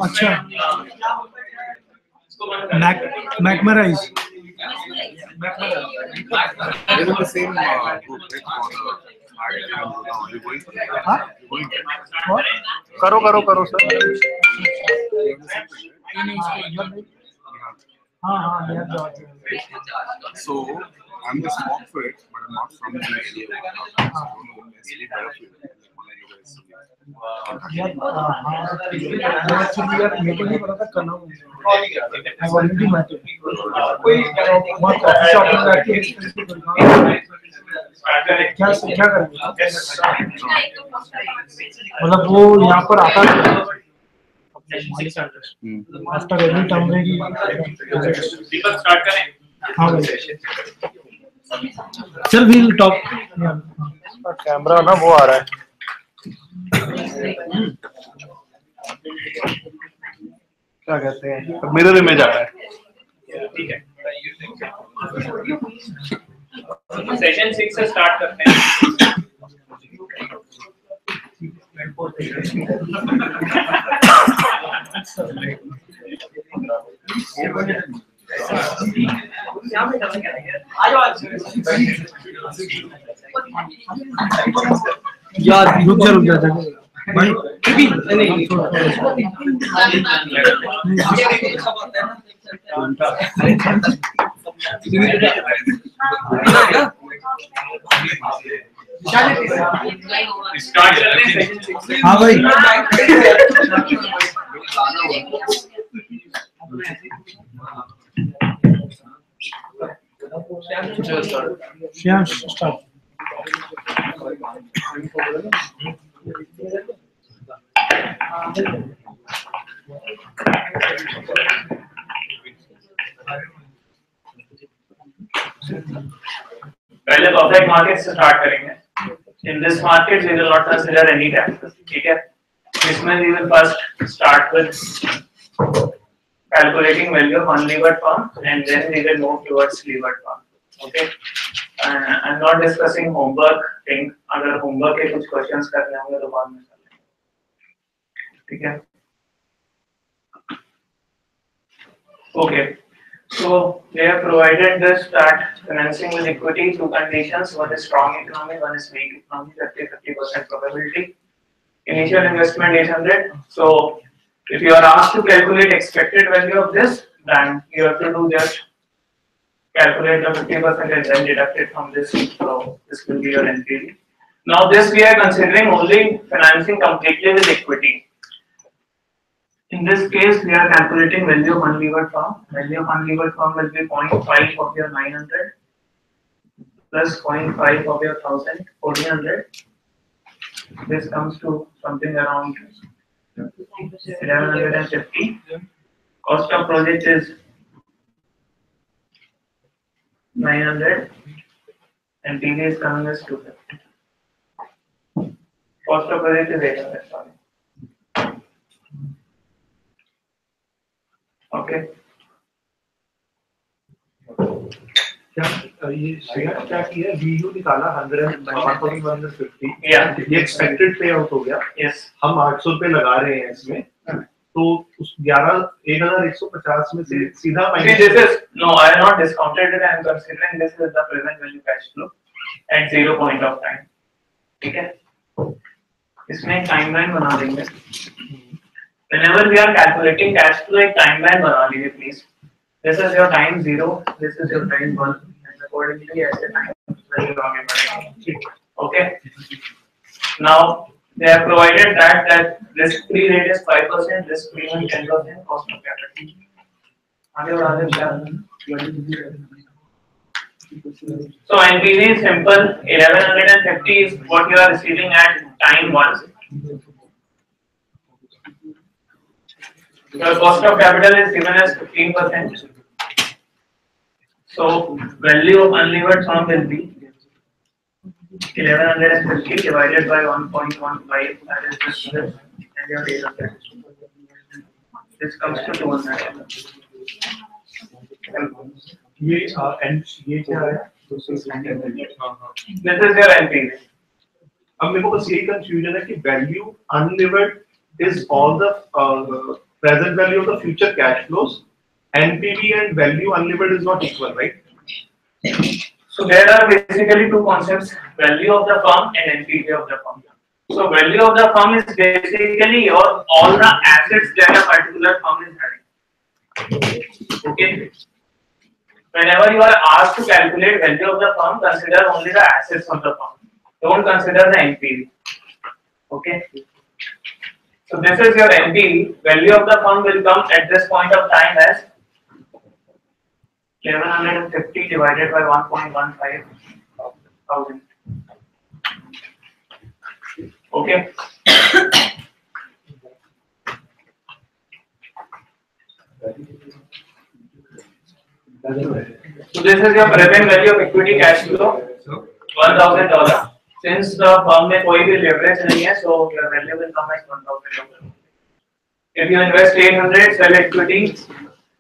अच्छा, मैकमराइज करो करो करो सर। हाँ हाँ, So I'm the smoke for it, but I'm not from the area. I don't know necessarily better for it. Actually यार मेरे को नहीं पता था करना आई ऑलरेडी मैट कोई बहुत कॉफी शॉप में बैठ के क्या क्या करेंगे मतलब वो यहाँ पर आता है आफ्टर एवरी टर्म में की दीपक स्टार्ट करें। हाँ भाई चल वील टॉक कैमरा ना वो आ रहा है क्या कहते हैं मिरर इमेज आ रहा है। ठीक है सेशन 6 से स्टार्ट करते हैं। यार रुक जा भाई नहीं स्टार्ट करते हैं सेशन 6 से। हाँ भाई श्याम स्टार्ट। पहले परफेक्ट मार्केट से स्टार्ट करेंगे। In this market we will not consider any taxes, ठीक है। इसमें we will first start with calculating value of unlevered firm and then we will move towards levered firm, okay. I'm not discussing homework thing, अगर homework के कुछ questions करने होंगे तो बाद में कर लेंगे, ठीक है। Okay, so they have provided this that financing with equity, two conditions, one is strong economy, one is weak economy, 30% probability. Initial investment 800. So if you are asked to calculate expected value of this, then you have to do just calculate the 50% and then deduct it from this. So this will be your NPV. Now this we are considering only financing completely with equity. In this case, we are calculating value of unlevered firm. Value of unlevered firm will be 0.5 of your 900 plus 0.5 of your 1000, 1400. This comes to something around 1150. Cost of project is 900 and PV is coming as 250. Cost of project is 800, sorry. Okay. क्या ये share क्या किया Vu निकाला 100,150 Yeah. ये expected पे out हो गया। Yes. हम 800 रुपए लगा रहे हैं इसमें तो उस 11,150 में से सीधा See, this is no, I have not discounted it. I am considering this is the present value cash flow at 0 point of time. ठीक है? इसमें एक टाइमलाइन बना देंगे। Whenever we are calculating cash flow, एक टाइमलाइन बना लीजिए please. This is your time 0, this is your time 1, and accordingly ऐसे time value आगे बढ़ेगा। Okay. Now they have provided that risk-free rate is 5%, risk-free is 10%, cost of capital. आगे बढ़ा दे क्या? So NPV is simple. 1150 is what you are receiving at time 1. Your cost of capital is given as 15%. So value of unlevered firm will be 1150 divided by 1.15, that is this, and your 800. This comes to 200. ये क्या है? This is your NPV. अब मेरे को बस यही confusion है कि value unlevered is all the present value of the future cash flows. NPV and value unlimited is not equal, right? So there are basically two concepts: value of the firm and NPV of the firm. So value of the firm is basically your all the assets that a particular firm is having. Okay. Whenever you are asked to calculate value of the firm, consider only the assets of the firm. Don't consider the NPV. Okay. So this is your NPV. Value of the firm will come at this point of time as 1150 divided by 1.15 thousand. Okay. So this is your present value of equity cash flow, $1,000. Since the firm में कोई भी leverage नहीं है, so your value will come as $1,000. If you invest 800, sell equity,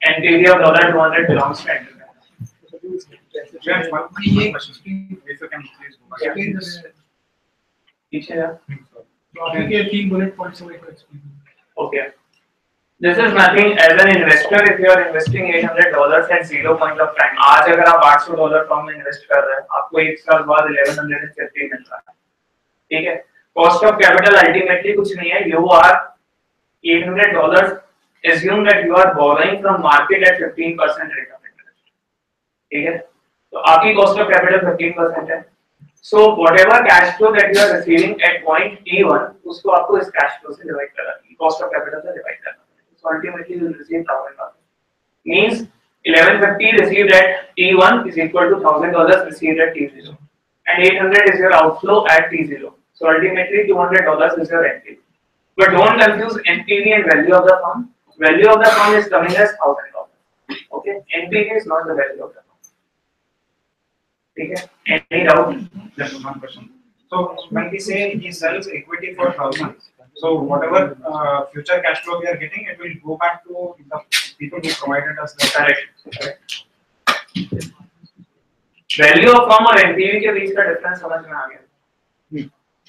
NPV of $200 belongs to enterprise. Okay. This is nothing. As an investor, if you are investing $800 at 0 point of time, आज अगर आप $800 form में invest कर रहे हैं, आपको एक साल बाद 1150 मिल रहा है, ठीक है? Cost of capital ultimately कुछ नहीं है. You are $800. Assume that you are borrowing from market at 15% rate of interest. ठीक है? तो आपकी cost of capital 15% है. So whatever cash flow that you are receiving at point T1, उसको आपको इस cash flow से divide करना है, cost of capital से divide करना है. So ultimately you will receive $1,000. Means 1150 received at T1 is equal to $1,000 received at T0, and 800 is your outflow at T0. So ultimately $200 is your NPV. But don't confuse NPV and value of the firm. Value of the firm is coming as $1,000. Okay, NPV is not the value of the firm. Okay, any doubt? Just one question. So when we say he sells equity for 1,000, so whatever future cash flow we are getting, it will go back to the people who provided us the Correct. Value of firm और NPV के बीच का difference समझ में आ गया?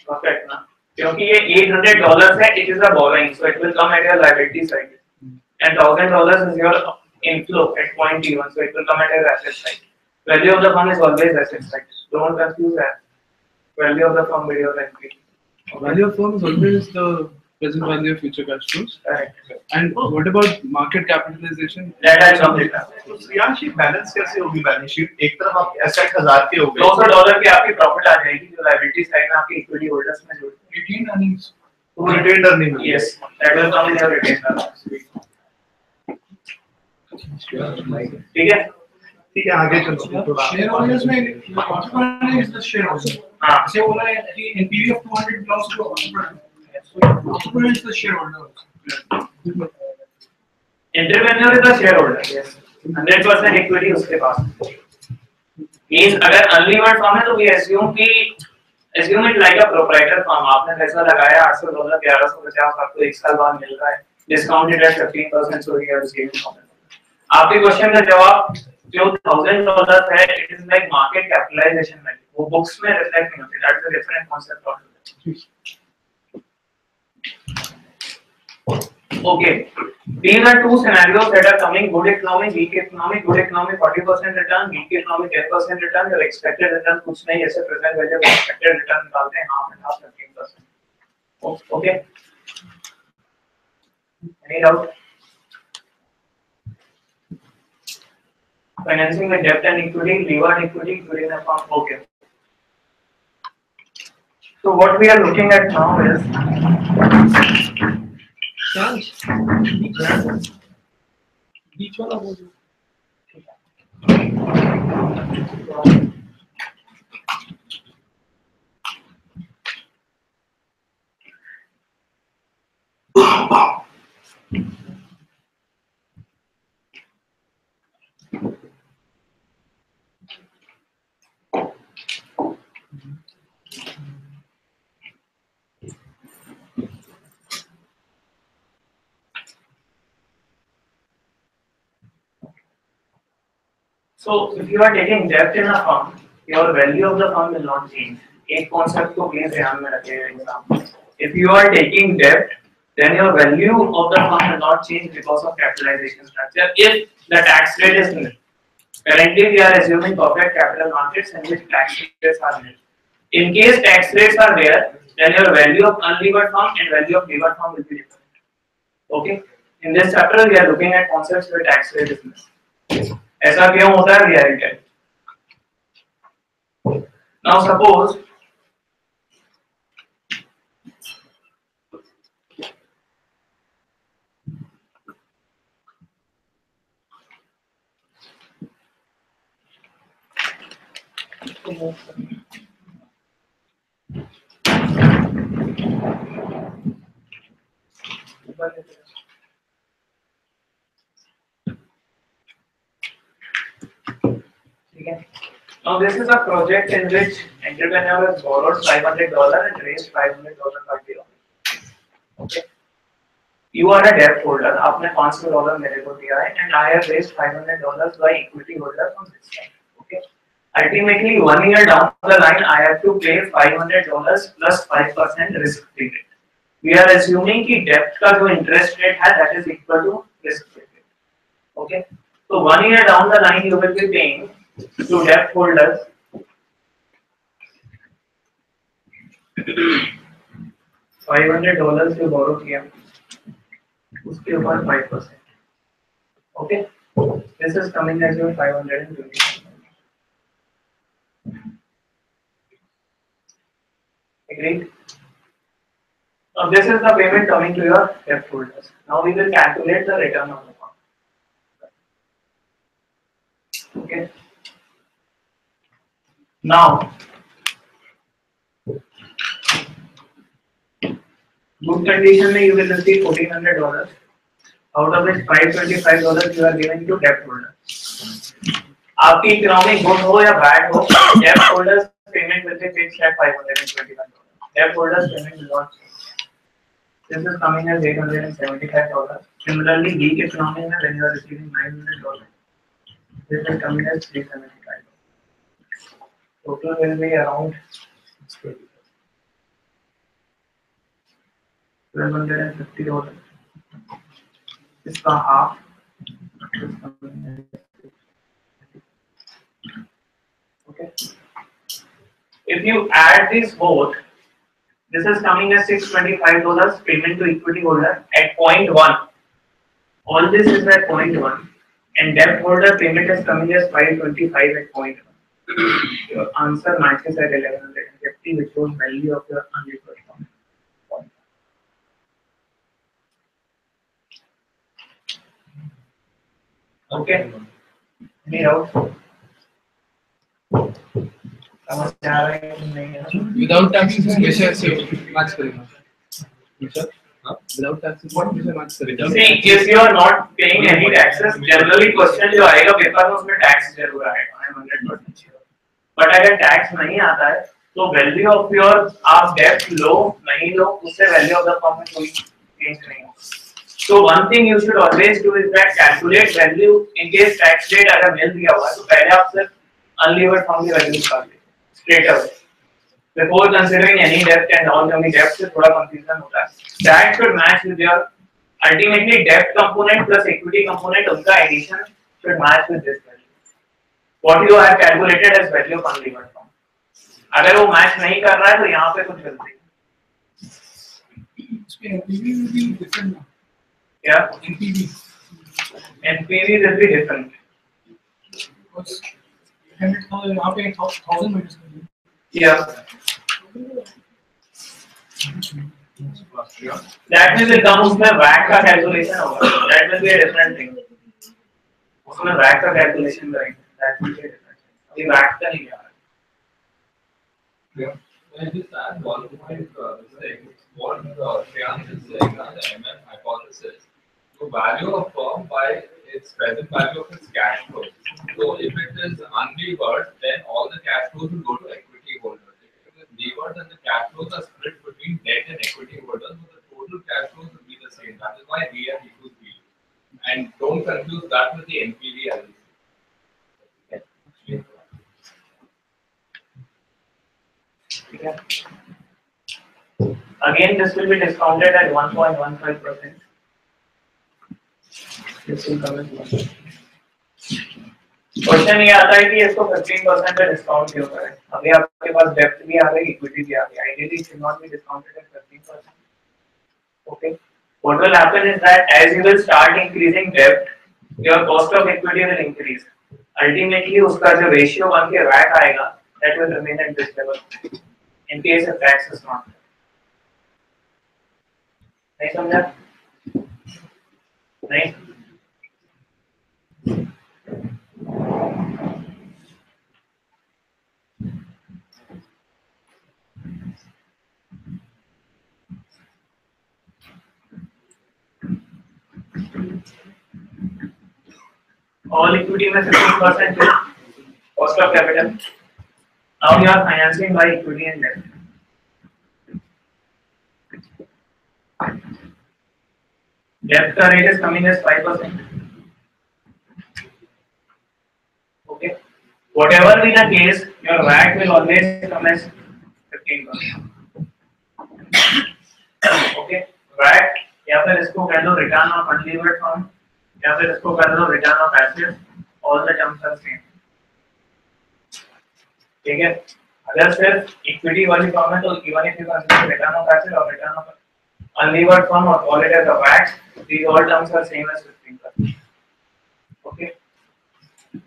Perfect ना? क्योंकि ये $800 है, it is a borrowing, so it will come at your liability side, and $1,000 is your inflow at point T1, so it will come at your asset side. Value of the firm is always asset side. Don't confuse that. Value of the firm with your NPV. Value of firm is always the present value of future cash flows. Correct. And what about market capitalization? That has come later. यार ये balance कैसे होगी balance sheet? एक तरफ आपके asset 1000 के हो गए, $200 की आपकी प्रॉफिट आ जाएगी जो लायबिलिटी साइड में आपके इक्विटी होल्डर्स में जोड़ के retained earnings. तो रिटेन्ड अर्निंग मिलेगी. yes that will come in your retained earnings. ठीक है ठीक है, आगे चलो. Shareholders में entrepreneur is the shareholder. हाँ ऐसे बोला है कि NPV of 200 belongs to entrepreneur. So entrepreneur is the shareholder. Entrepreneur is the shareholder. yes 100% equity उसके पास. मींस अगर अनलिमिटेड फर्म है तो we assume it like a proprietor firm. आपने पैसा लगाया $800 $1150 आपको एक साल बाद मिल रहा है, discounted at 15%, so you are receiving from it. आपके क्वेश्चन का जवाब जो $1,000 है, it is like market capitalisation value, वो बुक्स में रिफ्लेक्ट नहीं होती. That's a different concept altogether. Okay, these are two scenarios that are coming: good economy, weak economy. Good economy 40% return, weak economy 10% return. Your expected return कुछ नहीं, जैसे present value of expected return निकालते हैं, half and half 15%. Okay, any doubt? Financing with debt and equity, levered equity during the firm. Okay. So what we are looking at now is Each one of those. So if you are taking debt in a firm, your value of the firm will not change. एक concept को please ध्यान में रखिएगा example. If you are taking debt then your value of the firm will not change because of capitalization structure if the tax rate is nil. Currently, we are assuming perfect capital markets in which tax rates are nil. In case tax rates are there, then your value of unlevered firm and value of levered firm will be different. Okay? In this chapter, we are looking at concepts where tax rate is nil. ऐसा क्यों होता है? We are telling. Now, suppose now this is a project in which entrepreneur has borrowed $500 and raised $500 per year. Okay. You are a debt holder. आपने $500 मेरे को दिया है and I have raised $500 by equity holder from this side. Okay. Ultimately, 1 year down the line, I have to pay $500 plus 5% risk free rate. We are assuming कि debt का जो interest rate है that is equal to risk free rate. Okay. So 1 year down the line, you will be paying to debt holders $500 जो borrow किया उसके ऊपर 5%. Okay. This is coming as your 520. Agreed? Now this is the payment coming to your debt holders. Now we will calculate the return on the fund. Okay. Now, good condition में you will receive $1,400, out of which $525 you are giving to debt holders. आपकी economic good हो या bad हो, debt holders payment will be fixed at $525. Debt holders payment will not change. This is coming as $875. Similarly, weak economy में when you are receiving $900, this is coming as $375. Total will be around $1,250. इसका half. Okay. If you add this both, this is coming as $625 payment to equity holder at 0.1. All this is at 0.1, and debt holder payment is coming as 525 at 0.1. Your answer matches at 1150, which was value of your unlevered fund. Okay. Any doubt? समझ आ रहा है कि नहीं है? Without taxes, कैसे ऐसे match करेगा? Sir? Without taxes, what कैसे match करेगा? See, if you are not paying any taxes, generally question जो आएगा पेपर में उसमें tax जरूर आएगा. I am 100% sure. But अगर tax नहीं आता है, तो value of your आप debt लो नहीं लो, उससे value of the firm में कोई change नहीं होगा. So one thing you should always do is that calculate value in case tax rate अगर मिल दिया हुआ है, तो पहले आप सिर्फ unlevered firm की value निकाल लीजिए straight away. Before considering any debt and non-earning debt से थोड़ा confusion होता है. That should match with your ultimately debt component plus equity component उनका addition should match with this value. What you have calculated as value of unlevered firm. अगर वो match नहीं कर रहा है तो यहाँ पे कुछ गलती है. उसके NPV will be different. Yeah. NPV. NPV will be different. Because 100,000 यहाँ पे 1,000 minus कर दिए. Yeah. That means it comes उसमें VAT का calculation होगा. That will be a different thing. उसमें VAT का calculation करेंगे. That will be a different thing. अभी VAT का नहीं आ रहा. Yeah. I just add one point saying what Shreyans is saying on the MM hypothesis. The value of firm by its present value of its cash flows. So if it is unlevered, then all the cash flows will go to equity holders. If it is levered, then the cash flows are split between debt and equity holders, so the total cash flows will be the same. That is why DF equals B. And don't confuse that with the NPV as Again, this will be discounted at 1.15%. This will come as 1. Question ये आता है कि इसको 15% का discount क्यों करें? अभी आपके पास डेप्ट भी आ गई, इक्विटी भी आ गई. Ideally, it should not be discounted at 15%. Okay. What will happen is that as you will start increasing debt, your cost of equity will increase. Ultimately, उसका जो ratio बन के WACC आएगा, that will remain at this level. In case if tax is not. नहीं समझा? नहीं? All equity में 15% है cost of capital. Now you are financing by equity and debt. Debt का rate is coming as 5%. Okay. Whatever be the case, your WACC will always come as 15%. Okay. WACC या फिर इसको कह दो return of unlevered funds या फिर इसको कह दो return of assets. All the terms are same. ठीक है. अगर सिर्फ इक्विटी वाली फॉर्म है तो even if you consider return of asset or return of unlevered fund or call it as a WACC, these all terms are same as 15%. Okay.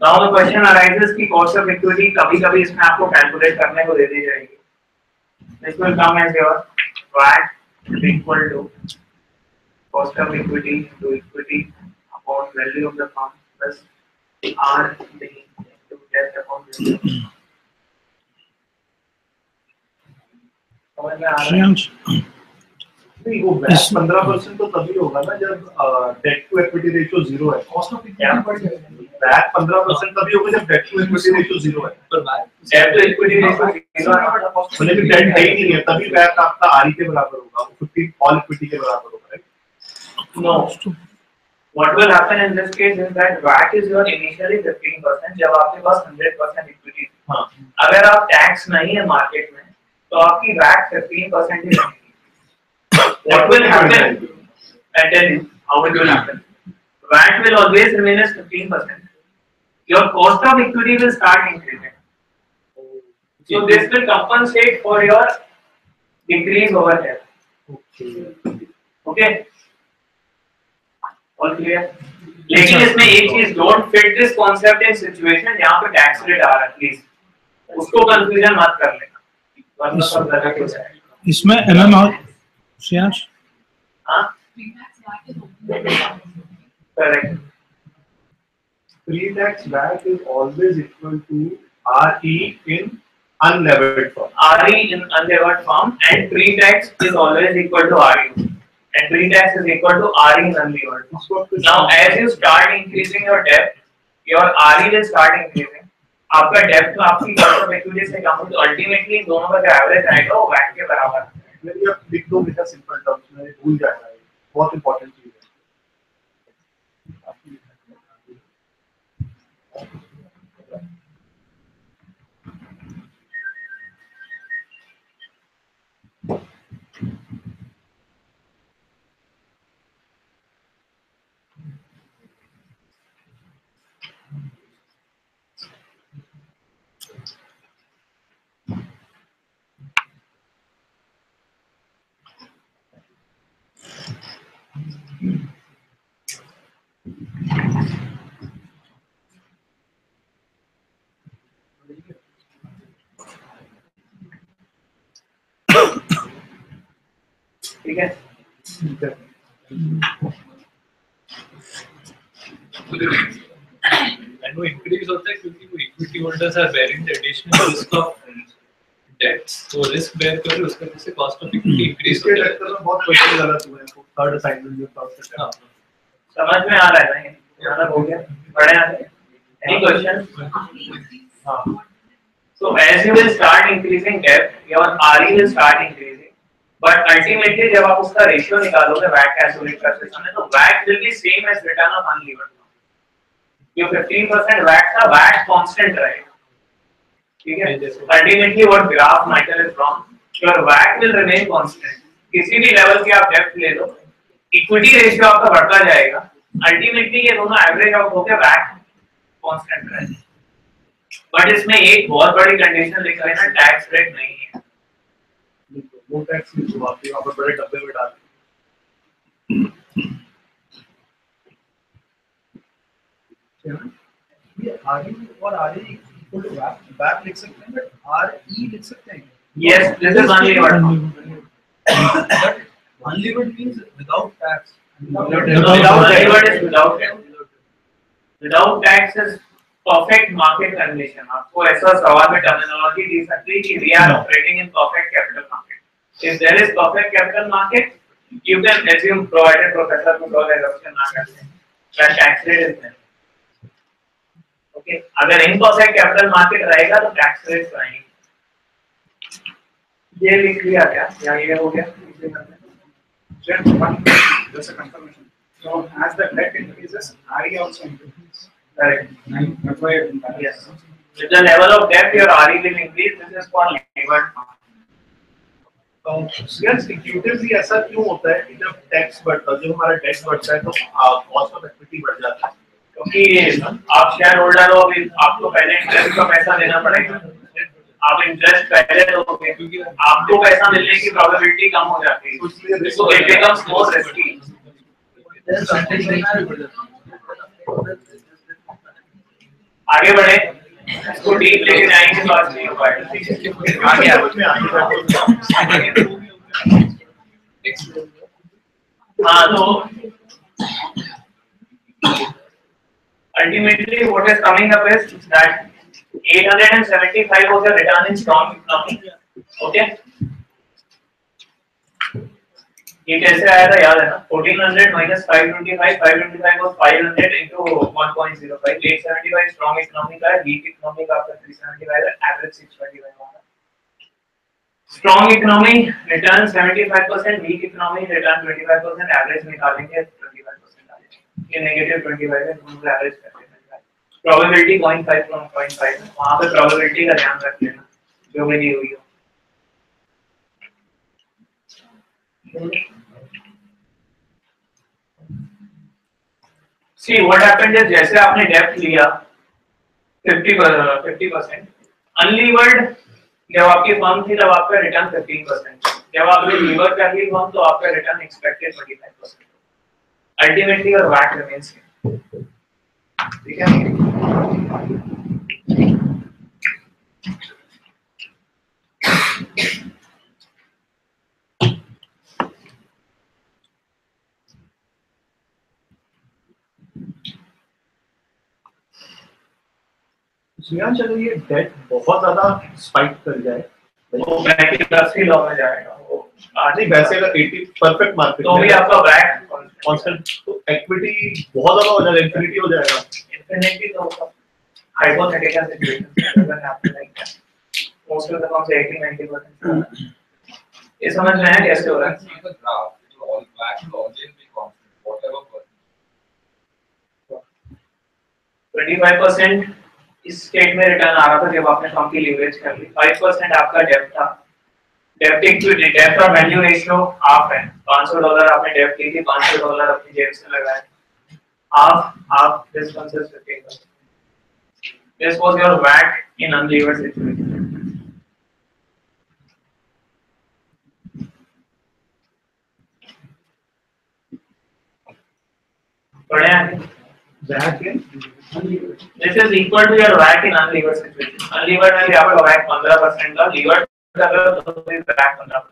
Now the question arises कि cost of equity कभी-कभी इसमें आपको calculate करने को दे दी जाएगी. This will come as your WACC is equal to cost of equity to equity upon value of the firm plus R into debt upon value of the firm. समझ में आ रहा है? नहीं, वो बैक 15% तो तभी होगा ना जब डेट टू इक्विटी रेशियो 0 है. कॉस्ट ऑफ इक्विटी बढ़ जाएगा. बैक 15% तभी होगा जब डेट टू इक्विटी रेशियो 0 है. पर back debt to equity ratio 0 है. मतलब कि डेट है ही नहीं है तभी बैक आपका आरई के बराबर होगा, 15 ऑल इक्विटी के बराबर होगा. Right? No. What will happen in this case is that WACC is your initially 15% जब आपके पास 100% इक्विटी. हाँ. अगर आप टैक्स नहीं है मार्केट में तो आपकी WACC 15% ही रहेगी. What will happen? I tell you how it will happen. WACC will always remain as 15%. Your cost of equity will start increasing. So this will compensate for your decrease over here. Okay. All clear? लेकिन इसमें एक चीज don't fit this concept in situation जहाँ पे tax rate आ रहा है please. उसको confusion मत कर लेना. वरना सब गलत हो जाएगा. इसमें MMR श्रेयांश हाँ? Correct. Pre-tax WACC is always equal to RE in unlevered form. RE in unlevered form and pre-tax is always equal to RE. And pre-tax is equal to RE in unlevered. Now, as you start increasing your debt, your RE will start increasing. आपका debt तो आपकी cost of equity से कम होगी. Ultimately, दोनों का जो average आएगा वो WACC के बराबर है. यदि आप लिख दो बेटा सिंपल टर्म्स में भूल जाएगा. बहुत इंपॉर्टेंट चीज है. ठीक है? And वो increase होता है क्योंकि वो equity holders are bearing the additional risk of debt. तो risk bear कर रहे उसका जैसे cost of equity increase इसके होता है. चक्कर में बहुत क्वेश्चन गलत हुए हैं. थर्ड असाइनमेंट में फर्स्ट हाँ. समझ में आ रहा है ना? यहाँ हो गया. पढ़े आगे. Any question? हाँ. So as you will start increasing debt, your RE will start increasing. But ultimately जब आप उसका ratio निकालोगे WACC calculate करते समय तो WACC will be same as return of unlevered. जो 15% WACC था WACC constant रहेगा. ठीक है? Ultimately what graph Michael is from, your WACC will remain constant. किसी भी लेवल की आप डेप्थ ले लो, इक्विटी रेशियो आपका बढ़ता जाएगा, अल्टीमेटली ये दोनों एवरेज आउट होकर बैक कांस्टेंट रहेगा। बट इसमें एक बहुत बड़ी कंडीशन लिखा है ना, टैक्स रेट नहीं है। वो टैक्स नहीं हुआ, आप यहाँ पर बड़े डब्बे में डाल ये आगे और आगे इक्वल टू बैक लिख सकते हैं, बट आर ई लिख सकते हैं। Yes, this is unlevered. But unlevered means without tax. Without unlevered is without tax. Without tax is perfect market condition. आपको ऐसा सवाल में टर्मिनोलॉजी दी सकती है कि we are operating in perfect capital market. If there is perfect capital market, you can assume provided professor को कोई assumption ना करते हैं that tax rate is there. Okay, अगर imperfect capital market रहेगा तो tax rates रहेंगे। ये लिख लिया क्या? या ये हो गया? Just a confirmation. So as the debt increases, RE also increases. Correct. That's why Yes. With the level of debt, your RE will increase. This is called levered. Intuitively ऐसा क्यों होता है कि जब टैक्स बढ़ता है, जब हमारा टैक्स बढ़ता है तो कॉस्ट ऑफ इक्विटी बढ़ जाता है? क्योंकि आप शेयर होल्डर हो, अभी आपको पहले इंटरेस्ट का पैसा देना पड़ेगा। आप इंटरेस्ट पहले दोगे क्योंकि आपको पैसा मिलने की प्रोबेबिलिटी कम हो जाती है, so it becomes more risky. आगे बढ़े, इसको डीप लेके जाएंगे तो आज नहीं हो पाएगा। हाँ, तो ultimately what is coming up is that 875 was the return in strong economy. Okay, ये कैसे आया था याद है ना? 1400 minus 525, 525 was 500 into 1.05, 875 strong economy का है, weak economy का आपका 375 है, average 625 होगा। Strong economy return 75%, weak economy return 25%, average निकालेंगे 25% आएगा। ये negative 25 है, दोनों average करते हैं। Probability 0.5 from 0.5 है, वहाँ पे probability का ध्यान रख लेना, जो भी दी हुई हो। See what happened is जैसे आपने डेप्थ लिया 50%, अनलीवर्ड जब आपकी फर्म थी तब आपका रिटर्न 15%, जब आपने लीवर कर ली फर्म तो आपका रिटर्न एक्सपेक्टेड 25%। अल्टीमेटली और वैट रिमेंस, ठीक है? श्रेयांश, अगर ये डेट बहुत ज्यादा स्पाइक कर जाए तो बैंकिंग लॉ में जाएगा वो। नहीं, वैसे अगर 80 परफेक्ट मार्केट तो भी आपका वैट कांस्टेंट, तो इक्विटी बहुत ज्यादा हो जाएगा, इंफिनिटी हो जाएगा। इंफिनिटी तो हाइपोथेटिकल सिचुएशन अगर happen like that, most of the firms 80-90%। ये समझ में आया कैसे हो रहा है? See the graph, it will all back will always be constant, whatever percent. 25% इस स्टेट में रिटर्न आ रहा था जब आपने फर्म की लीवरेज कर ली। 5% आपका डेब्ट था, डेब्ट इक्विटी, डेब्ट और वैल्यू रेशियो हाफ है। $500 आपने डेब्ट ली थी, $500 अपनी जेब से लगाए, half this one is 15%। This was your वैट इन अनलीवर्ड सिचुएशन। पढ़े आगे? This is equal to your WACC in unlevered situation. Unlevered में भी आपका WACC 15% का, levered अगर तो भी WACC 15%।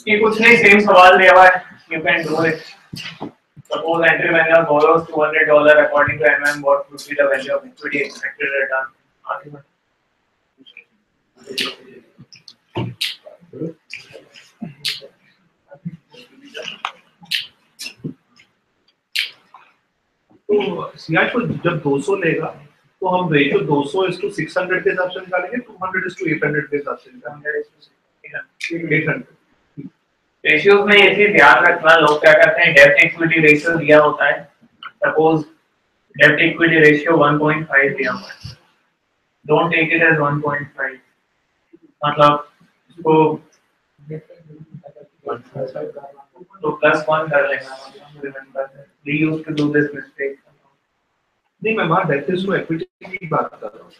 ये कुछ नहीं, सेम सवाल दिया हुआ है, you can do it. Suppose entrepreneur borrows $200 according to MM, what would be the value of equity expected return? तो सियाज को जब 200 लेगा तो हम रेशियो 200:600 के हिसाब से निकालेंगे, 200:800 के हिसाब से निकालेंगे। 800 रेशियोज में ये चीज ध्यान रखना, लोग क्या करते हैं, डेब्ट इक्विटी रेशियो दिया होता है, सपोज डेब्ट इक्विटी रेशियो 1.5 दिया हुआ है, डोंट टेक इट एज 1.5, मतलब वो तो प्लस वन कर लेना remember we used to do this mistake नहीं, मैं वहाँ डेट इज टू इक्विटी की बात कर रहा हूँ।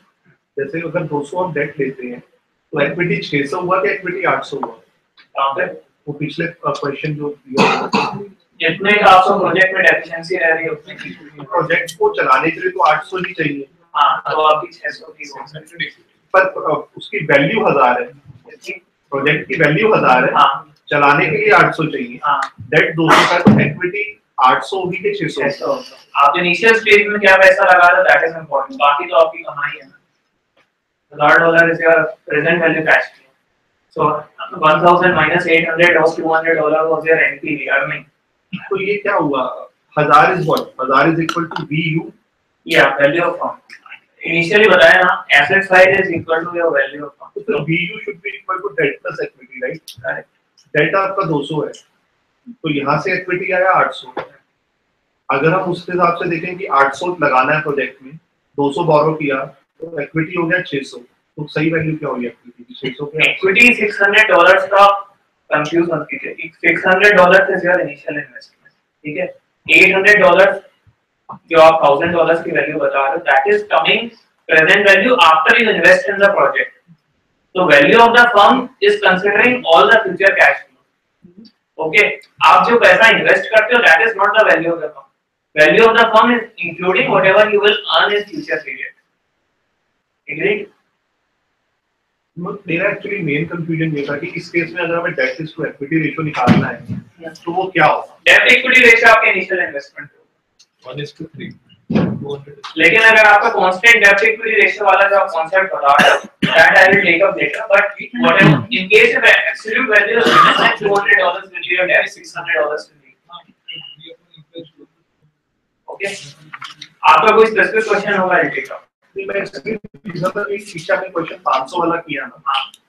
जैसे अगर 200 हम डेट लेते हैं तो इक्विटी 600 हुआ कि इक्विटी 800 हुआ? कहां पे वो पिछले क्वेश्चन जो दिया हुआ जितने का आपको प्रोजेक्ट में डेफिशिएंसी रह रही है उतने की प्रोजेक्ट को चलाने के लिए तो 800 ही चाहिए। हाँ तो आपकी 600 की हो पर उसकी वैल्यू 1000 है, प्रोजेक्ट की वैल्यू 1000 है, हाँ चलाने के लिए 800 चाहिए। हाँ डेट 200 का तो इक्विटी 800 होगी कि 600? 600 आप इनिशियल स्टेज में क्या पैसा लगा रहे हो दैट इज इंपॉर्टेंट बाकी तो आपकी कमाई है ना $1000 is your present value cash flow so 1000 minus 800 was $200 was your NPV earning तो ये क्या हुआ? 1000 is what? 1000 is equal to VU या वैल्यू ऑफ फर्म इनिशियली बताया ना asset side is equal to your value of firm तो VU should be equal to debt plus equity, right? Debt आपका 200 है तो यहाँ से इक्विटी आया 800। अगर हम उसके हिसाब से देखें कि 800 लगाना है प्रोजेक्ट में, 200 बोरो किया तो इक्विटी हो गया 600, तो सही वैल्यू क्या होगी इक्विटी की? 600 पे इक्विटी $600 का कंफ्यूज मत कीजिए $600 इज योर इनिशियल इन्वेस्टमेंट ठीक है $800 जो आप $1000 की वैल्यू बता रहे हो that is coming present value after you invest in the project so value of the firm is considering all the future cash flow okay आप जो पैसा इन्वेस्ट करते हो that is not the value of the firm value of the firm is including whatever you will earn in future period agreed मेरा actually main confusion ये था कि इस केस में अगर हमें डेट टू इक्विटी रेशियो निकालना है तो वो क्या होगा? डेट इक्विटी रेशियो आपके इनिशियल इन्वेस्टमेंट 1:3 लेकिन अगर आपका कांस्टेंट डेट इक्विटी रेशियो वाला जो आप कांसेप्ट बता रहे हो that I will take up later but whatever in case if absolute value is given like $200 will be your debt $600 will be okay आपका कोई स्पेसिफिक क्वेश्चन होगा I'll take up नहीं, मैं इसलिए पूछा था कि शिक्षा में क्वेश्चन 500 वाला किया ना,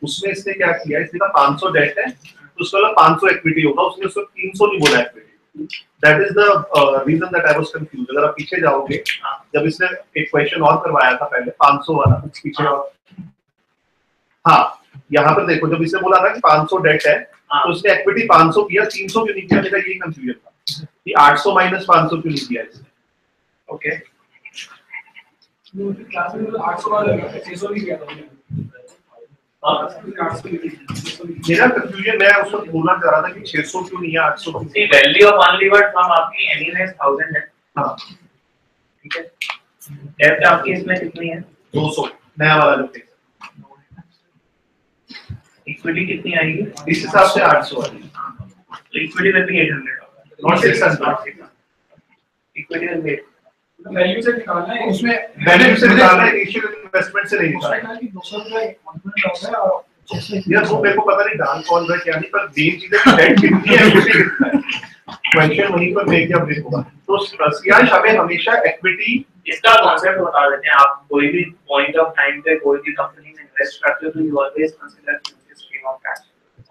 उसमें इसने क्या किया, इसने कहा 500 डेट है तो उसका 500 इक्विटी होगा, उसने उसको 300 नहीं बोला equity. That is the reason that I was confuse. अगर आप पीछे जाओगे, जब इसने एक क्वेश्चन और करवाया था पहले 500 वाला पीछे और हाँ यहाँ पर देखो, जब इसने बोला था कि 500 डेट है तो उसने इक्विटी 500 किया, 300 क्यों नहीं किया? मेरा यही कंफ्यूजन था कि 800 माइनस 500 क्यों नहीं किया इसने। ओके क्लास में 800 वाला 600 नहीं किया था मेरा कंफ्यूजन, मैं उस वक्त बोलना चाह रहा था कि 600 क्यों नहीं है 800 क्यों? सी वैल्यू ऑफ अनलीवर्ड फर्म आपकी एनीवेज 1000 है हाँ ठीक है डेट आपकी इसमें कितनी है 200 नया वाला जो है, इक्विटी कितनी आएगी इस हिसाब से 800 वाली, तो equity will be 800 not 600। Equity will be value से निकालना है उसमें वैल्यू से निकालना है, इनिशियल इन्वेस्टमेंट से नहीं निकालना है। कि 200 रुपए कॉन्फिडेंट होगा और 600 यार वो मेरे को पता नहीं डाल कौन रहा है क्या नहीं, पर मेन चीज है कि डेट कितनी है, इक्विटी कितना है, क्वेश्चन वहीं पर मेक या ब्रेक होगा। तो सियाज हमें हमेशा इक्विटी इसका कॉन्सेप्ट बता देते हैं। आप कोई भी पॉइंट ऑफ टाइम पे कोई भी कंपनी में इन्वेस्ट करते हो तो you always consider future stream of cash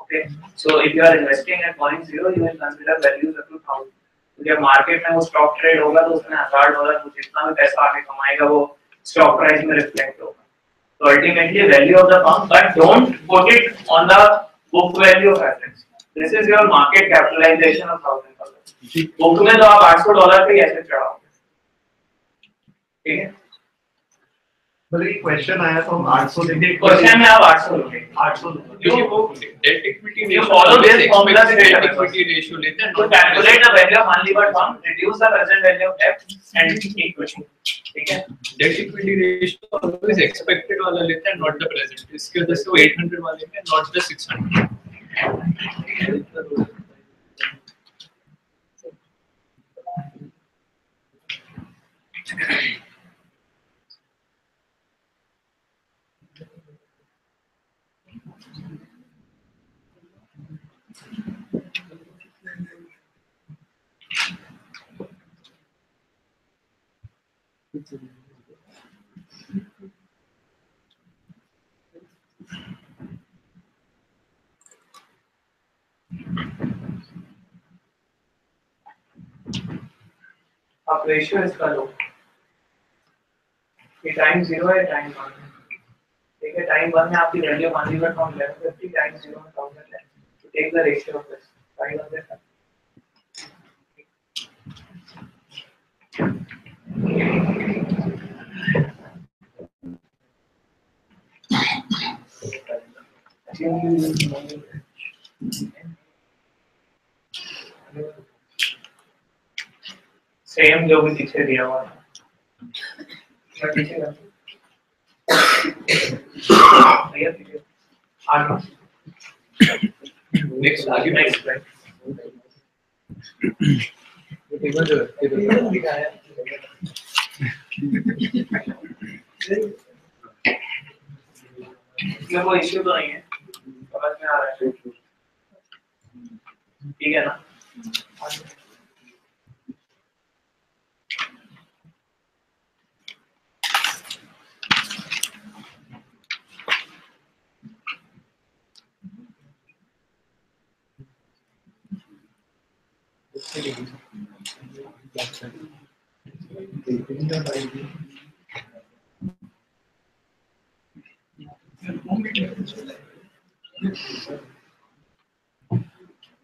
okay so if you are investing at $0 you will consider values up to 1000 जब मार्केट में वो स्टॉक ट्रेड होगा तो उसमें $1000 वो जितना भी पैसा आगे कमाएगा वो स्टॉक प्राइस में रिफ्लेक्ट होगा so ultimately value of the firm but don't put it on the book value of assets this is your market capitalization of $1000 book में तो आप $800 पे एसेट चढ़ाओगे ठीक है मतलब ये क्वेश्चन आया तो हम 800 लेंगे, क्वेश्चन में आप 800 लोगे 800 क्योंकि वो debt equity You follow this formula straight debt away. Equity ratio लेते हैं to calculate the value of unlevered firm reduce the present value of debt and equity ठीक है debt equity ratio always expected वाला लेते हैं not the present इसके वजह से वो 800 वाले में नॉट द 600 आप रेशियो इसका लो ये टाइम 0 है टाइम 1 ठीक है टाइम 1 में आपकी वैल्यू मान लीजिए फ्रॉम 1150 टाइम्स 01000 है, तो take the ratio of this 500 same जो भी पीछे दिया हुआ था मैं पीछे कर भैया पीछे आगे नेक्स्ट आगे नेक्स्ट राइट टेबल जो है टेबल इसमें कोई इश्यू तो नहीं है समझ में आ रहा है ठीक है ना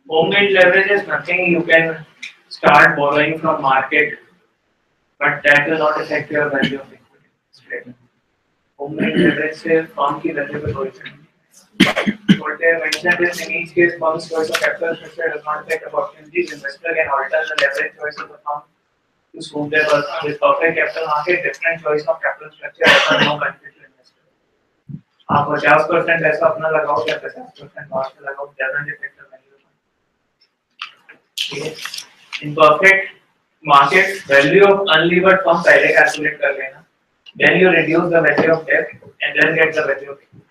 home made leverage is nothing you can start borrowing from market but that will not affect your value of equity straight home made leverage से firm की value पे कोई इफेक्ट नहीं what they mentioned is in each case firm's choice of capital structure does not affect opportunities investor can alter the leverage choice of the firm to suit their purpose with perfect capital market different choice of capital structure has no benefit to investor आप 50% ऐसा अपना लगाओ या 50% बाहर से लगाओ ज्यादा effect in perfect market value of unlevered firm पहले calculate कर लेना then you reduce the value of debt and then get the value of equity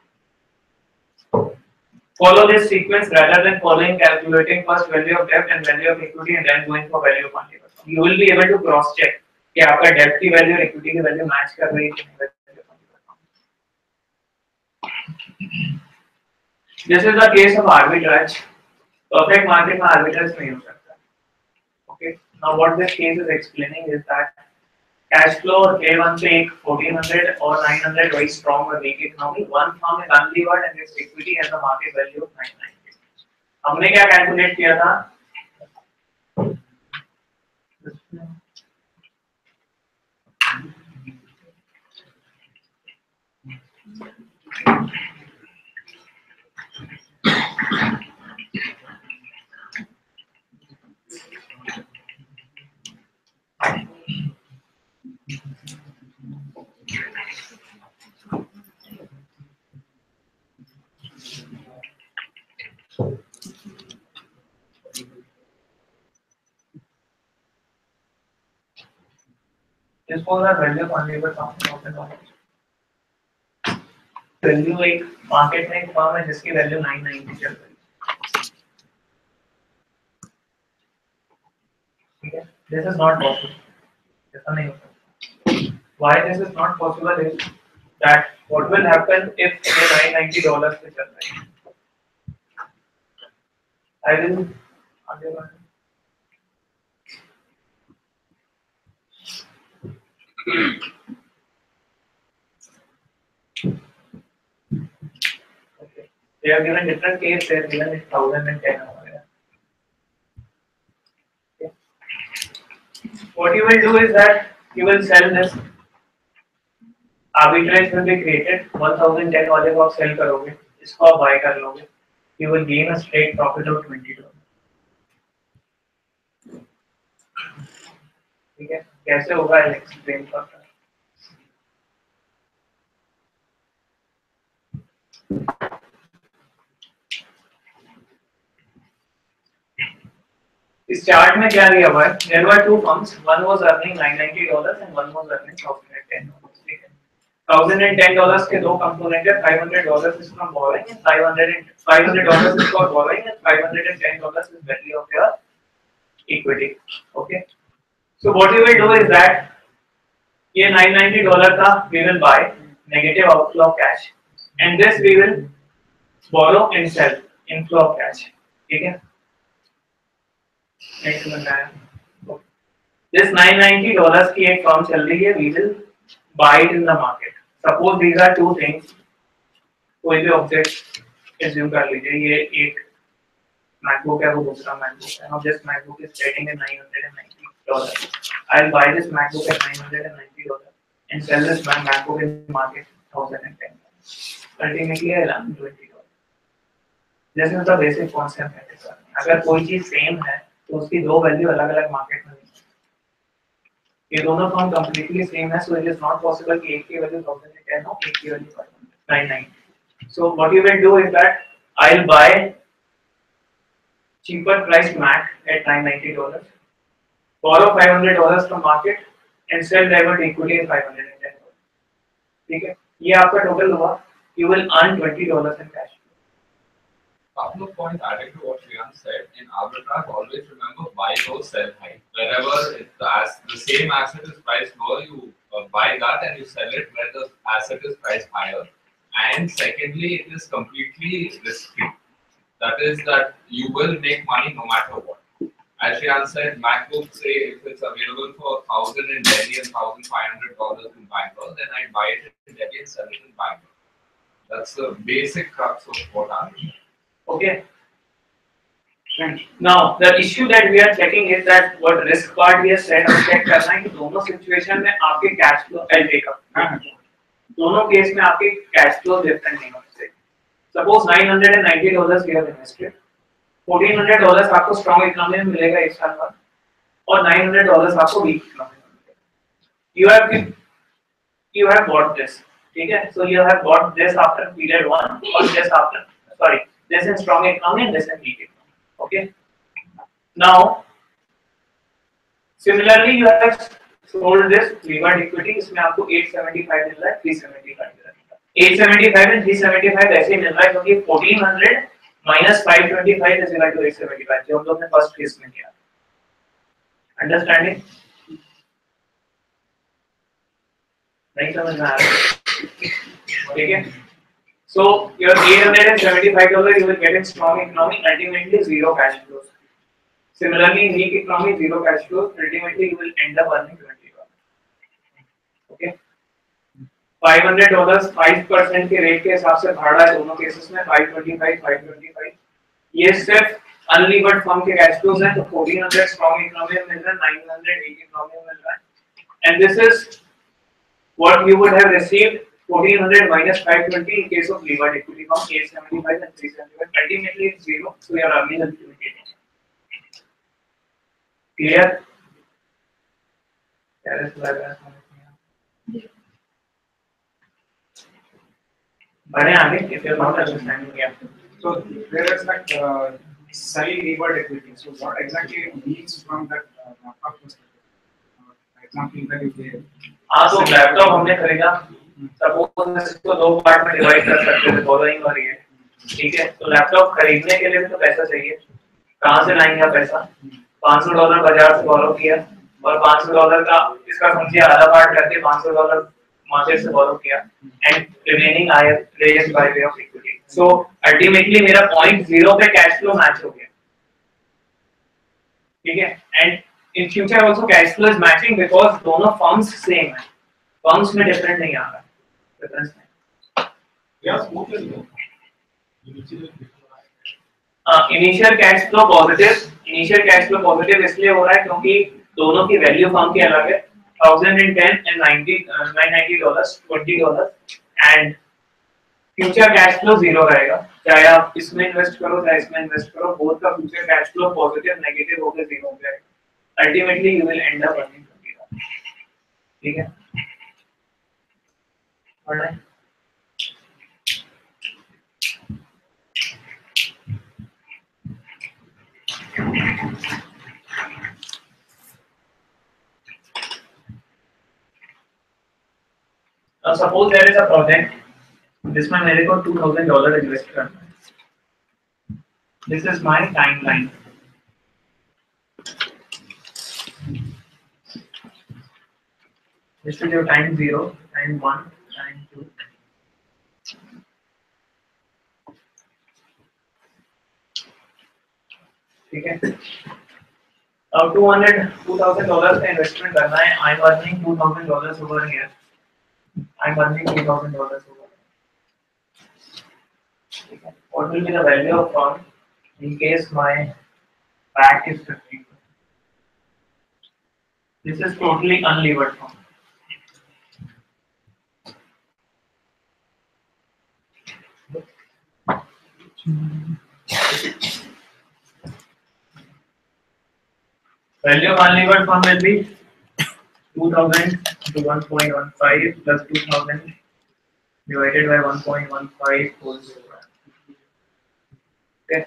follow this sequence rather than following calculating first value of debt and value of equity and then going for value of unlevered firm you will be able to cross check कि आपका debt की value और equity की value match कर रही है कि नहीं this is the case of arbitrage perfect market में arbitrage नहीं हो सकता Okay. Now, what this case is explaining is that cash flow or K1 पे एक 1400 or 900 very strong or weak economy. One firm is unlevered and its equity has a market value of 990. हमने क्या calculate किया था? This was our value of unlevered firm. Value एक market में एक firm है जिसकी value 990 चल रही है. ठीक है? This is not possible. ऐसा नहीं होता. Why this is not possible is that what will happen if ये $990 पे चल रही है? I will आगे बढ़ Okay. They are given different case. They are given 1010 over here. Okay. What you will do is that you will sell this. Arbitrage will be created. 1010 वाले को आप sell करोगे. इसको आप buy कर लोगे. You will gain a straight profit of $20. ठीक है? कैसे होगा? I'll explain further. इस चार्ट में क्या दिया हुआ है? There were two firms. One was earning $990 and one was earning $1010. ठीक है? $1010 के दो कंपोनेंट है. $500 is from borrowing and $500 is for borrowing and $510 is value of your equity. Okay. So what you will do is that ये $990 का we will buy negative outflow of cash and this we will borrow and sell inflow of cash. ठीक है? Next बन रहा है. This $990 की एक firm चल रही है. We will buy it in the market. Suppose these are two things. कोई भी ऑब्जेक्ट एज्यूम कर लीजिए, ये एक MacBook है, वो दूसरा MacBook है. Now this MacBook is trading at $990. I'll buy this MacBook at $990 and sell this MacBook in market $1,010. Ultimately, I'll earn $20. This is the basic concept. अगर कोई चीज सेम है तो उसकी दो वैल्यू अलग अलग मार्केट में नहीं. ये दोनों फॉर्म कंप्लीटली सेम है, so it is not possible कि एक की वैल्यू 1010 हो, एक की value 990. So what you will do is that I'll buy cheaper priced Mac at $990, borrow $500 from market and sell diamond equity at $510. ठीक है, ये आपका टोटल हुआ. You will earn $20 in cash. Couple of points adding to what Shriyam said. In arbitrage, always remember buy low, sell high. Wherever the same asset is priced lower, you buy that and you sell it where the asset is priced higher. And secondly, it is completely risk-free. That is that you will make money no matter what. As Shriyam said, MacBook, say if it's available for $1,000 in Delhi and $1,500 in Bangalore, then I buy it in Delhi and sell it in Bangalore. That's the basic crux of what I'm doing. Okay. Now the issue that we are checking is that what risk part we have said, हम check करना है कि दोनों situation में आपके cash flow I'll take up. दोनों case में आपके cash flow different नहीं होने चाहिए. Suppose $990 you have invested, $1,400 आपको strong economy में मिलेगा एक साल बाद, और $900 आपको weak economy में मिलेगा. You have bought this, ठीक है? So you have bought this after period 1 or this after, sorry, this is strong economy and this is weak economy. Okay. Now, similarly, you have sold this levered equity. इसमें आपको 875 मिल रहा है, 375 मिल रहा है. 875 and 375 ऐसे मिल रहा है क्योंकि 1400 minus 525 is equal to 875 जो हम लोग ने फर्स्ट केस में किया. Understanding? नहीं समझ में आ रहा? ठीक है. So your $875 you will get in strong economy, ultimately zero cash flows. Similarly, in weak economy, zero cash flows. Ultimately, you will end up earning $20. Okay. $500 5% के रेट के हिसाब से भाड़ा है दोनों केसेस में 525. ये सिर्फ अनलीवर्ड फर्म के कैश फ्लोज हैं, तो 1400 स्ट्रॉन्ग इकोनॉमी में मिल रहा है, 900 वीक इकोनॉमी में मिल रहा है. And this is what you would have received. 1400 minus 520 in case of levered equity from 875 and 375. Ultimately, it's zero. So you are earning ultimately. Clear? बढ़े आगे if you are not understanding yet. So there is like sell levered equity. So what exactly it means from that laptop perspective? Example that you gave. हाँ, तो laptop हमने खरीदा. Suppose इसको दो part में divide कर सकते हैं, बोरोइंग और ये. ठीक है, तो लैपटॉप खरीदने के लिए भी तो पैसा चाहिए. कहाँ से लाएंगे आप पैसा? $500 बाजार से बोरो किया और $500 का इसका समझिए आधा पार्ट करके $500 मार्केट से बोरो किया and remaining I raised by way of equity. So ultimately मेरा पॉइंट 0 पे कैश फ्लो मैच हो गया. ठीक है, and in future also cash flow is matching because दोनों फर्म्स सेम है. फर्म्स में डिफरेंट नहीं आ रहा. इनिशियल कैश फ्लो पॉजिटिव इसलिए हो रहा है क्योंकि दोनों की वैल्यू फर्म की अलग है. 1010 and $990 $20 and future cash flow 0 रहेगा. चाहे आप इसमें इन्वेस्ट करो चाहे इसमें इन्वेस्ट करो, बोथ का future cash flow positive negative होकर 0 हो जाएगा. Ultimately you will and up earning $20. ठीक है. Alright. Now suppose there is a project जिसमें मेरे को $2000 इन्वेस्ट करना है. This is my timeline. This is your time 0, time 1, time 2. ठीक है. अब $2000 का इन्वेस्टमेंट करना है. I am earning $2000 over here. I am earning $2000 over. What will be the value of firm in case my PAT is 50? This is totally unlevered firm. Value of unlevered firm will be 2000 to 1.15 plus 2000 divided by 1.15 whole square. Okay.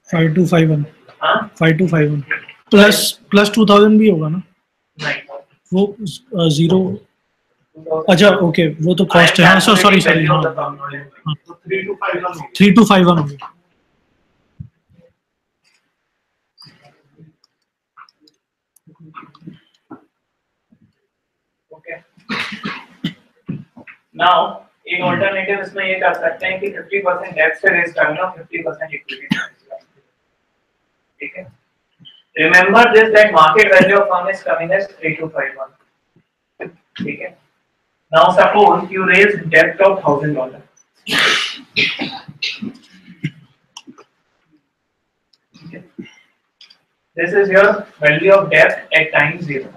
Five two five one हाँ 5251 plus 2000 भी होगा ना नहीं वो zero अच्छा okay वो तो cost है हाँ सॉरी सॉरी हाँ 3251 होगी 3251 होगी Okay. Now, एक ऑल्टरनेटिव इसमें ये कर सकते हैं कि 50% डेब्ट से रेज करना 50% इक्विटी से raise करना। ठीक है Remember this that market value of firm is coming as 3251. ठीक है Now suppose you raise debt of $1000. This is your value of debt at time 0.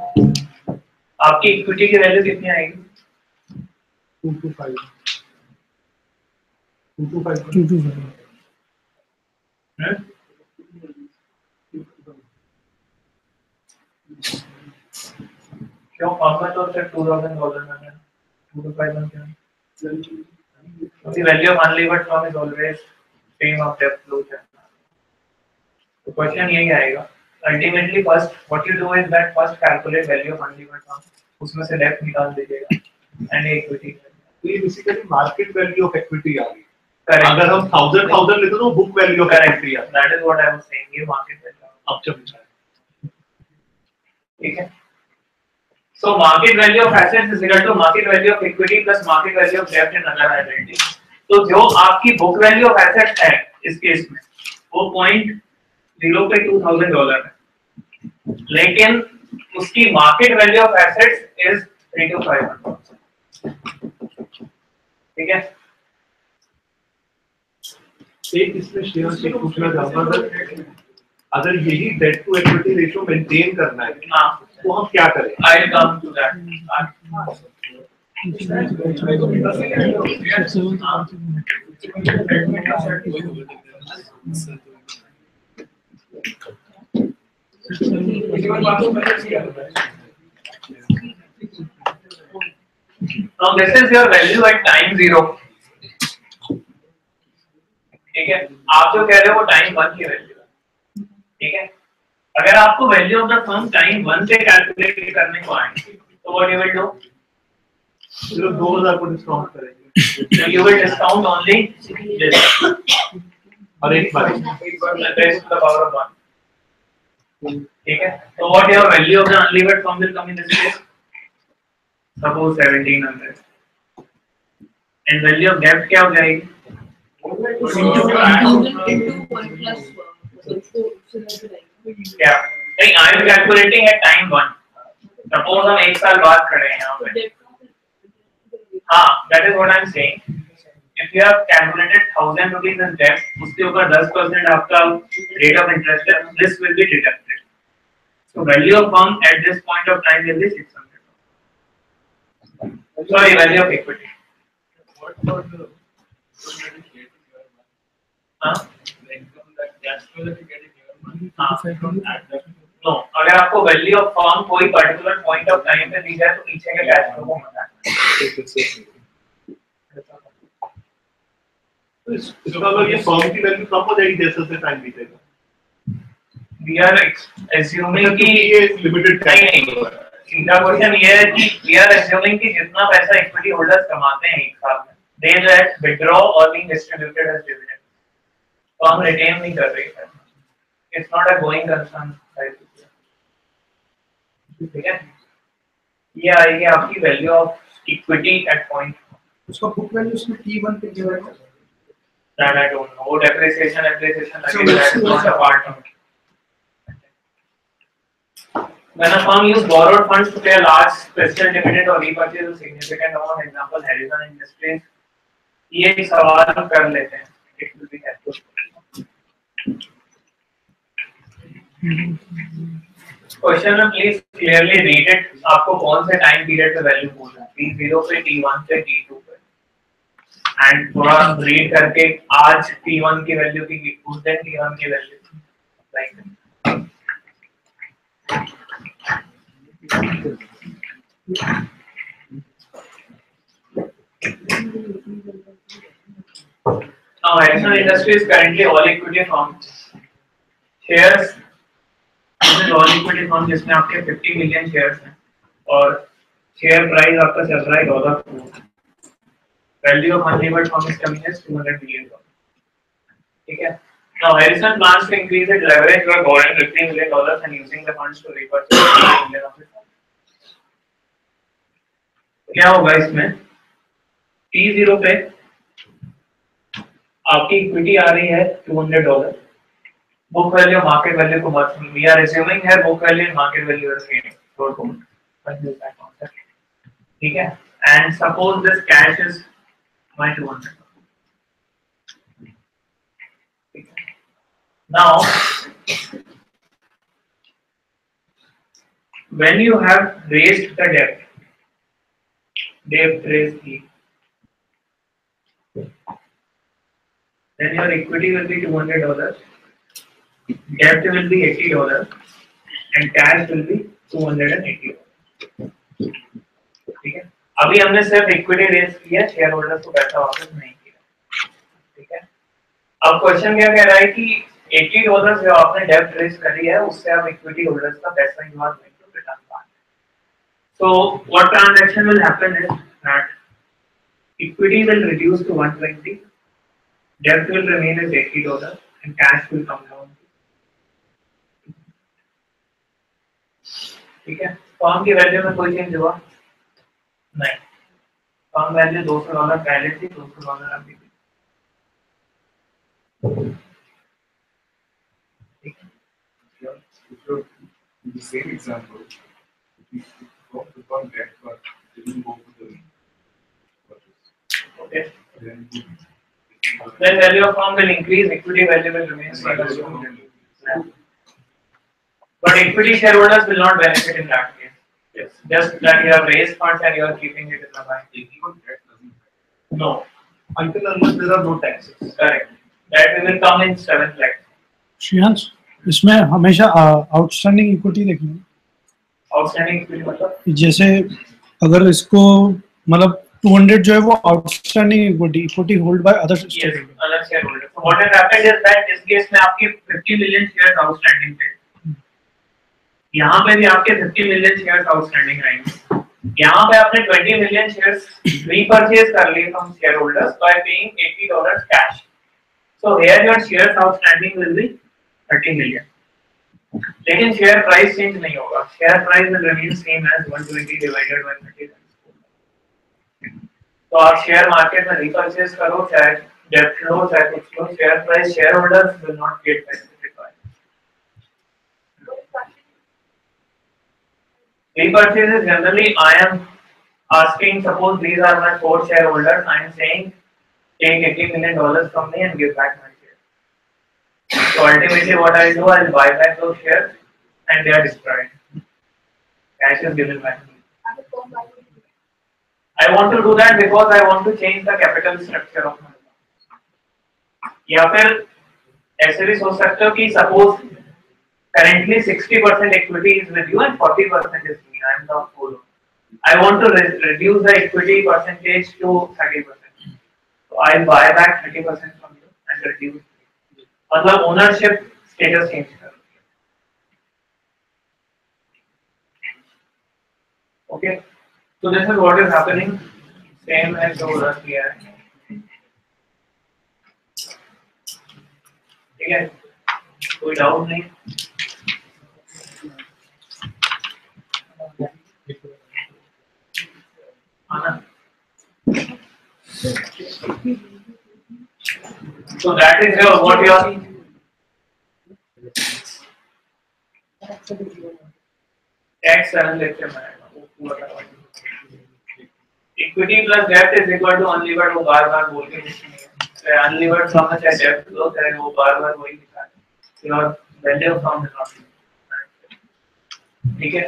आपकी इक्विटी की वैल्यू कितनी आएगी 225 क्यों फर्म में तो सिर्फ $2000 में है 251 क्या So the value of unlevered firm is always same of debt flow. तो क्वेश्चन यही आएगा ultimately first what you do is that first calculate value of unlevered firm उसमें से debt निकाल दीजिएगा and equity तो ये basically market value of equity आ गई Correct. अगर हम 1000 लेते तो बुक वैल्यू ऑफ इक्विटी आ that is what I was saying ये market value अब जब ठीक है So market value of assets is equal to market value of equity plus market value of debt and other liabilities. तो जो आपकी book value of assets है इस केस में वो 0.0 पे $2000 है लेकिन उसकी market value of assets is 3251 ठीक है एक इसमें शेयर से पूछना चाहूंगा अगर यही debt to equity ratio maintain करना है हाँ तो हम क्या करें I will come to that Now this is your value at time 0 ठीक है आप जो कह रहे हो वो टाइम 1 की वैल्यू है ठीक है अगर आपको value of the firm time 1 पे कैलकुलेट करने को आए तो व्हाट यू विल डू सिर्फ 2000 को डिस्काउंट करेंगे you will discount only this और एक बार raised to the power of 1 ठीक है तो what your value of the unlevered firm will come in this case suppose 1700 and value of debt क्या हो जाएगी क्या नहीं I am calculating at time 1 suppose हम एक साल बाद खड़े हैं यहाँ पे हाँ that is what I am saying if you have calculated 1000 rupees as debt उसके ऊपर 10% आपका rate of interest है this will be deducted so value of firm at this point of time will be 600 sorry value of equity What about the हाँ the income that cash flow that you get in your money? हाँ Don't add that. no अगर आपको value of firm कोई particular point of time पे दी जाए तो पीछे के कैश फ्लो को मत तो इसका मतलब ये फर्म की वैल्यू कम हो जाएगी जैसे जैसे टाइम बीतेगा वी आर assuming कि ये लिमिटेड नहीं इनका क्वेश्चन ये है कि वी आर assuming कि जितना पैसा इक्विटी होल्डर्स कमाते हैं एक साल में they let withdraw or being distributed as dividend तो हम रिटेन नहीं कर रहे हैं it's not a going concern ठीक है ये आएगी आपकी value of equity at point उसका बुक वैल्यू उसमें T1 पे क्या है that I don't know depreciation लगेगा that is not a part of it When a firm use borrowed funds to pay a large special dividend or repurchase a significant amount, example Harrison Industries, ये सवाल कर लेते हैं. It will be helpful. Question में please clearly read it. आपको कौन से time period पे वैल्यू पूछना है, T0 पे, T1 पे, T2 पे, एंड थोड़ा रीड करके आज T1 की वैल्यू की, उस दिन T1 की value like. Now Harrison Industries is currently all equity firm. Shares is all equity firm जिसमें आपके 50 मिलियन शेयर्स हैं और शेयर प्राइस आपका चल रहा है $4. Value of unlevered firm is coming as $200 million. ठीक है. Now Harrison plans to increase its leverage by borrowing $50 million and using the funds to repurchase $50 million of its funds. क्या होगा इसमें? T0 पे आपकी इक्विटी आ रही है $200. बुक वैल्यू मार्केट वैल्यू को मत, वी आर अज्यूमिंग है book value and market value are same. ठीक है. And suppose this cash is my 200. Now, when you have raised the debt raised E, then your equity will be $200, debt will be $80, and cash will be $280. ठीक है. अभी हमने सिर्फ equity raise किया, share holders को पैसा वापस नहीं किया. ठीक है. अब क्वेश्चन क्या कह रहा है कि $80 जो आपने डेब्ट रेज करी है उससे आप इक्विटी होल्डर्स का पैसा you are going to return back. So what transaction will happen is that equity will reduce to 120, debt will remain as $80, and cash will come down. ठीक है. फर्म की वैल्यू में कोई चेंज हुआ नहीं. Firm value $200 पहले थी, $200 अभी भी. In the same example, if you go to debt but didn't go to the purchase. Okay. Then Then value of firm will increase, equity value will remain same. But equity shareholders will not benefit in that case. Yes. Just that you have raised funds and you are keeping it in the bank. even debt doesn't. No. Until unless there are no taxes. Correct. That will come in 7th lakh. Shreyansh, इसमें हमेशा outstanding equity देखनी है. Outstanding equity मतलब जैसे अगर इसको मतलब 200 जो है वो outstanding equity hold by other yes, statement. other shareholders. So what has happened is that इस केस में आपके 50 million shares outstanding थे. यहाँ पे भी आपके 50 million shares outstanding रहेंगे. यहाँ पे आपने 20 million shares repurchase कर लिए from shareholders by paying $80 cash. So here your shares outstanding will be 30 million. लेकिन शेयर प्राइस चेंज नहीं होगा. Share price will remain same as 120 divided by 30. तो आप शेयर मार्केट में रिपर्चेस करो, चाहे डेब्ट लो, चाहे कुछ लो, share price share holders will not get benefited by. Repurchase is generally I am asking, suppose these are my 4 shareholders, I am saying take $80 million from me and give back my shares. So ultimately what I do, I will buy back those shares and they are destroyed. Cash is given back to me. I want to do that because I want to change the capital structure of my account. या फिर ऐसे भी सोच सकते हो कि suppose currently 60% equity is with you and 40% is me. I am the owner. I want to reduce the equity percentage to 30%. So I buy back 30% from you and reduce. मतलब ownership status change कर. Okay. So this is what is happening. Same as जो रख किया है. ठीक है. कोई doubt नहीं. So that is your what your tax 7 लेते हैं इक्विटी प्लस डेब्ट इज इक्वल टू अनलीवर्ड वो बार-बार बोल के चाहे अनलीवर्ड फॉर्म में चाहे डेब्ट लो चाहे वो बार-बार वही लिखा है your value form is not ठीक है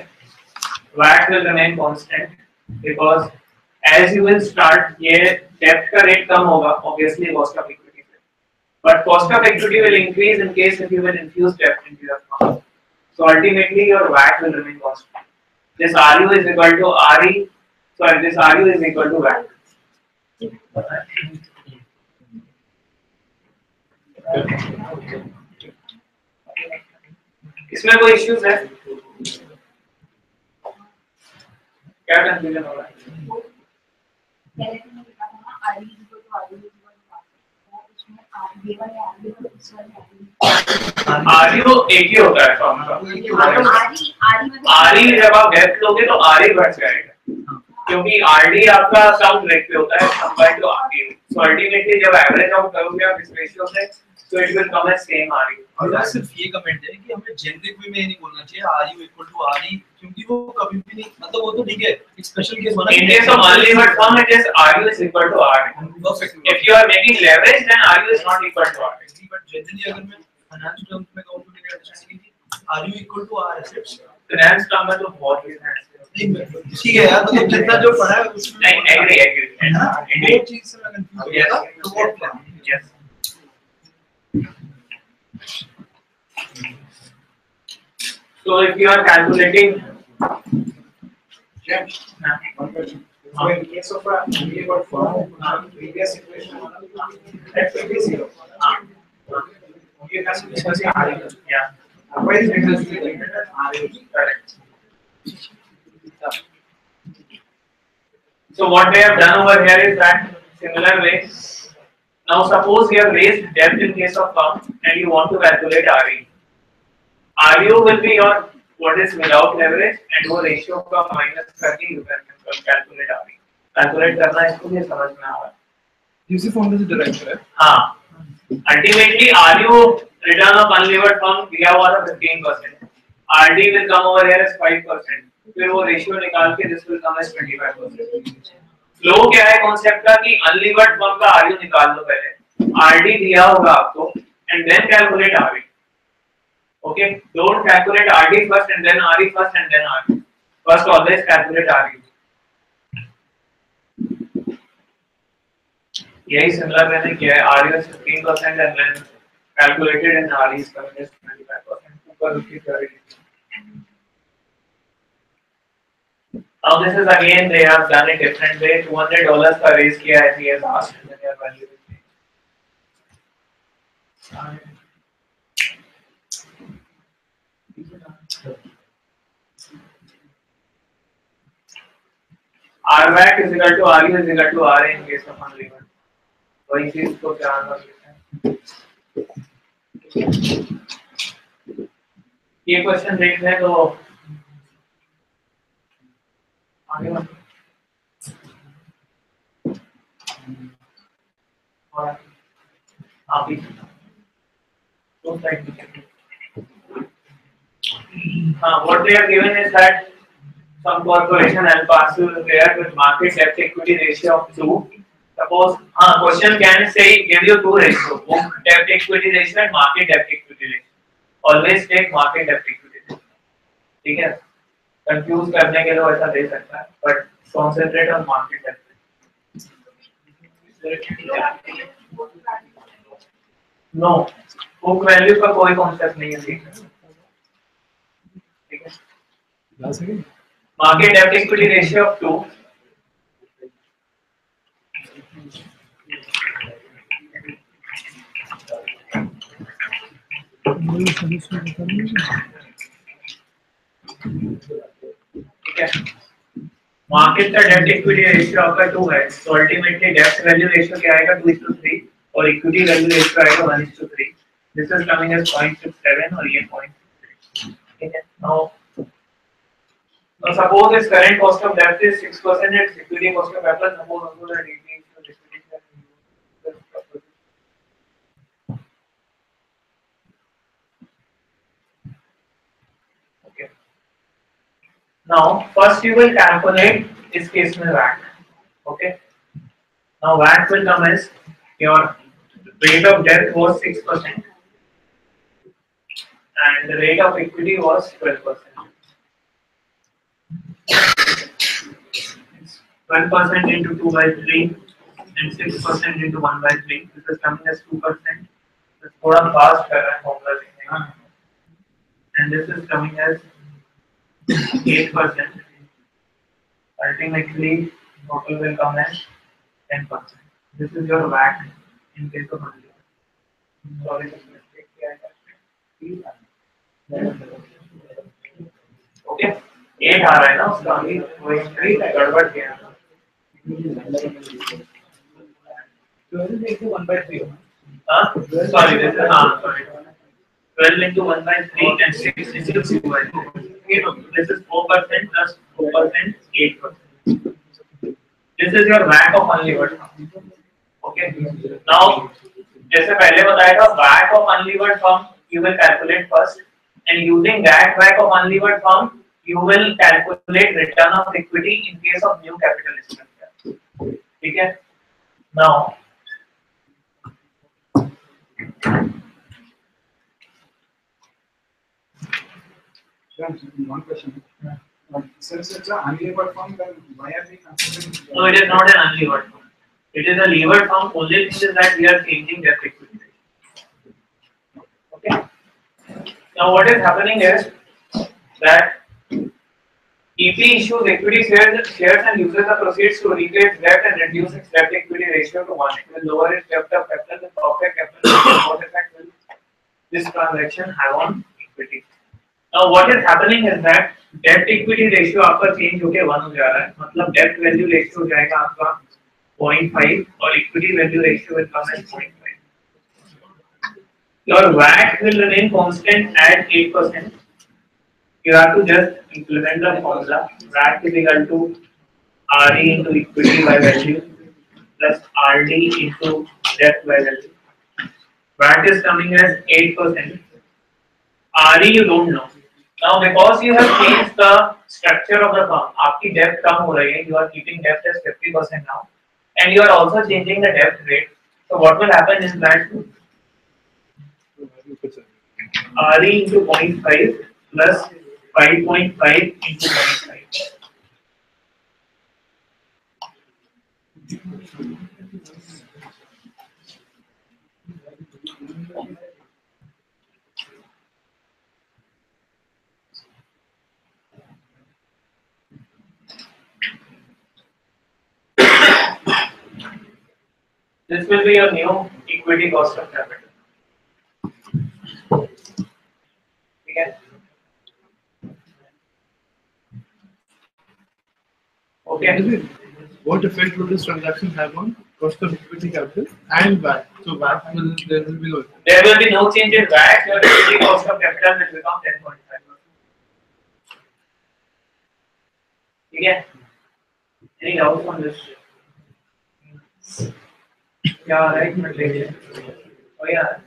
VAT will remain constant because as you will start ये debt का rate कम होगा obviously cost of equity से but cost of equity will increase in case if you will infuse debt into your fund so ultimately your VAT will remain constant this RU is equal to RE sorry this RU is equal to VAT इसमें कोई issues है क्या confusion हो रहा है RU एक ही होता है फॉर्म का आरई जब आप डेप्थ लोगे तो आरई बढ़ जाएगा क्योंकि आरडी आपका अकाउंट रेट पे होता है compare to RD so ultimately जब एवरेज आउट करोगे आप इस रेशियो से तो it will come as same RE और यार सिर्फ ये कमेंट है कि हमें जेनरिक वे में नहीं बोलना चाहिए R U equal to R E क्योंकि वो कभी भी नहीं मतलब वो तो ठीक है एक स्पेशल केस बना in case of unlevered firm it is RU is equal to RD perfect if you are making leverage then RU is not equal to RD but generally अगर मैं फाइनेंस टर्म्स में कहूं तो मेरी understanding है R U equal to R assets finance term में तो बहुत ही है ठीक है यार मतलब जितना जो पढ़ा है उसमें नहीं एग्री है ना वो चीज से मैं कंफ्यूज हो गया था तो वो yes so if you are calculating One question. So in case of a unlevered firm, previous equation that will be 0. You have to be RE. yeah Otherwise, it has to be written as RE. correct so what they have done over here is that similar way now suppose you have raised debt in case of firm and you want to calculate RE RU will be your what is without leverage and वो ratio का minus करके you can calculate RE calculate करना इसको भी समझ में आ रहा है यूसी फॉर्मूला से डिराइव करें हाँ ultimately RU return of unlevered firm दिया हुआ था 15% RD will come over here as 5% फिर वो ratio निकाल के this will come as 25% flow क्या है कॉन्सेप्ट का कि अनलीवर्ड फर्म का RU निकाल लो पहले RD दिया होगा आपको and then calculate RE okay don't calculate RD first and then RE first and then RE first always calculate RE यही सिमिलर मैंने किया है RE is 15% and then calculated and RE is coming as 25% ऊपर उसकी करेंगे now this is again they have done it different way $200 का raise किया है he has asked and then their value is RVAT is equal to RU is equal to RA in case of unlevered वही चीज को ध्यान रखते हैं ये क्वेश्चन देखते हैं तो आगे बढ़ते हैं और आप ही दो साइड दिखेंगे what they have given is that some corporation and parcel there with market debt equity ratio of 2 suppose question can say give you two ratio book debt equity ratio and market debt equity ratio always take market debt equity ratio ठीक है confuse करने के लिए ऐसा दे सकता है but concentrate on market debt no book value का कोई कॉन्सेप्ट नहीं है ठीक है market debt equity ratio of 2 ठीक है मार्केट का डेट इक्विटी रेशियो आपका 2 है तो अल्टीमेटली डेट वैल्यू रेशियो क्या आएगा 2:3 और इक्विटी वैल्यू रेशियो आएगा 1:3 दिस इज कमिंग एज 0.67 और ये 0.3 ठीक है now suppose its current cost of debt is 6% and its equity cost of capital suppose also that equity okay Now, first you will calculate इस case में WACC. Okay. Now WACC will come as your rate of debt was 6% and the rate of equity was 12%. 12% into 2 by 3 and 6% into 1 by 3. This is coming as 2%. This थोड़ा fast कर रहा है formula लिखने का. And this is coming as 8%. Ultimately, total will come as 10%. This is your WACC in case of money. Sorry, this mistake किया है. Okay, 8 आ रहा है ना उसका अभी वो एक गड़बड़ किया. 12 into 1 by 3. Sorry, this is sorry. 12 into 1 by 3 and 6 into 2 by 3. This is 4% plus 4%, 8%. This is your WACC of unlevered firm. Okay. Now, जैसे पहले बताया था, WACC of unlevered firm you will calculate first, and using that WACC of unlevered firm you will calculate return of equity in case of new capital structure. ठीक है? Now, one question. Since it's an unlevered firm, then why are we considering? no, it is not an unlevered firm. It is a levered firm. Only thing is that we are changing debt equity. Okay. Now, what is happening is that EP issues equity shares and uses the proceeds to repay its debt and reduce its debt equity ratio to 1. It will lower its debt of capital with profit capital. What effect will this transaction have on equity? Now, what is happening is that debt equity ratio आपका change होके 1 हो जा रहा है. मतलब debt value ratio हो जाएगा आपका 0.5 और equity value ratio will come as 0.5. Your WACC will remain constant at 8%. You have to just implement the formula. WACC is equal to RE into equity by value plus RD into debt by value. WACC is coming as 8%. RE you don't know. Now because you have changed the structure of the firm, आपकी debt कम हो रही है. You are keeping debt as 50% now, and you are also changing the debt rate. So what will happen is that RE into 0.5 plus 5.5 into 0.5. This will be your new equity cost of capital. Okay. Okay. What effect will this transaction have on cost of equity capital and WACC? So WACC will there will be no effect. There will be no change in WACC. Your equity cost of capital will become 10.5%. Okay. Any doubts on this? Yeah, right. Oh yeah.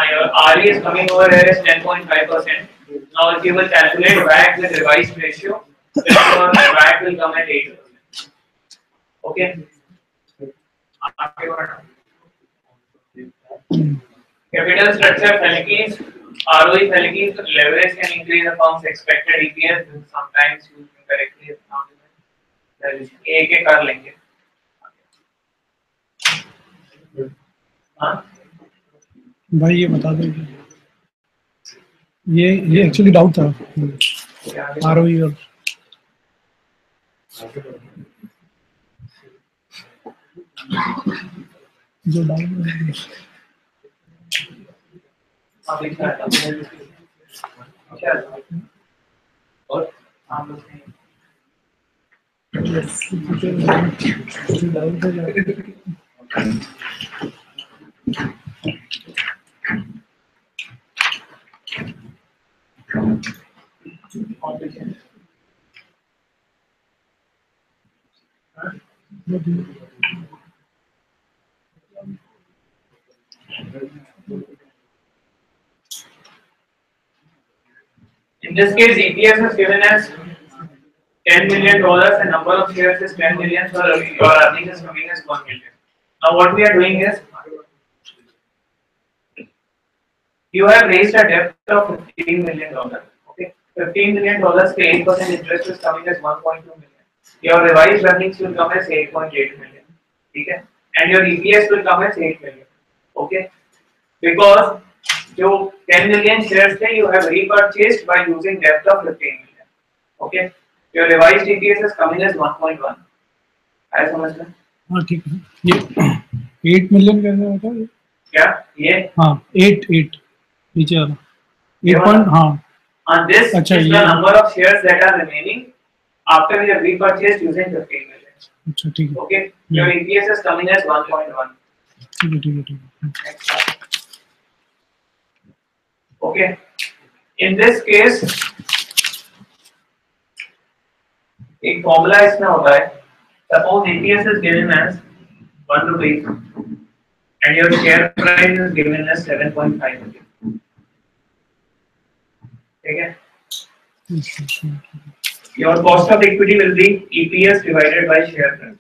Your RE is coming over here as 10.5%. Now, if you will calculate WACC with revised ratio, then your WACC will come at 8%. Okay. Capital structure penalties, ROE penalties, leverage can increase the firm's expected EPS. Sometimes you incorrectly account एक कर लेंगे. हाँ. भाई ये बता दो ये actually doubt था आरओई और जो डाउट और In this case, EPS is given as $10 million and number of shares is 10 million, so your earning is coming as 1 million. Now what we are doing is, you have raised a debt of $15 million. Okay, $15 million के 8% interest is coming as 1.2 million. Your revised earnings will come as 8.8 million. ठीक है, and your EPS will come as 8 million. Okay, because जो 10 million shares थे you have repurchased by using debt of 15 million. Okay, your revised EPS is coming as 1.1. आया समझ में? हाँ ठीक है, ये 8 मिलियन कैसे होता है? क्या ये? हाँ 8 नीचे वाला 8 पॉइंट हाँ. And this अच्छा, is the ये number of shares that are remaining after we have repurchased using 15 million. अच्छा ठीक है. Okay, your EPS is coming as 1.1. ठीक है. Okay, in this case एक formula इसमें होता है. Suppose EPS is given as 1 rupee and your share price is given as 7.5 rupees. ठीक है? Your cost of equity will be EPS divided by share price.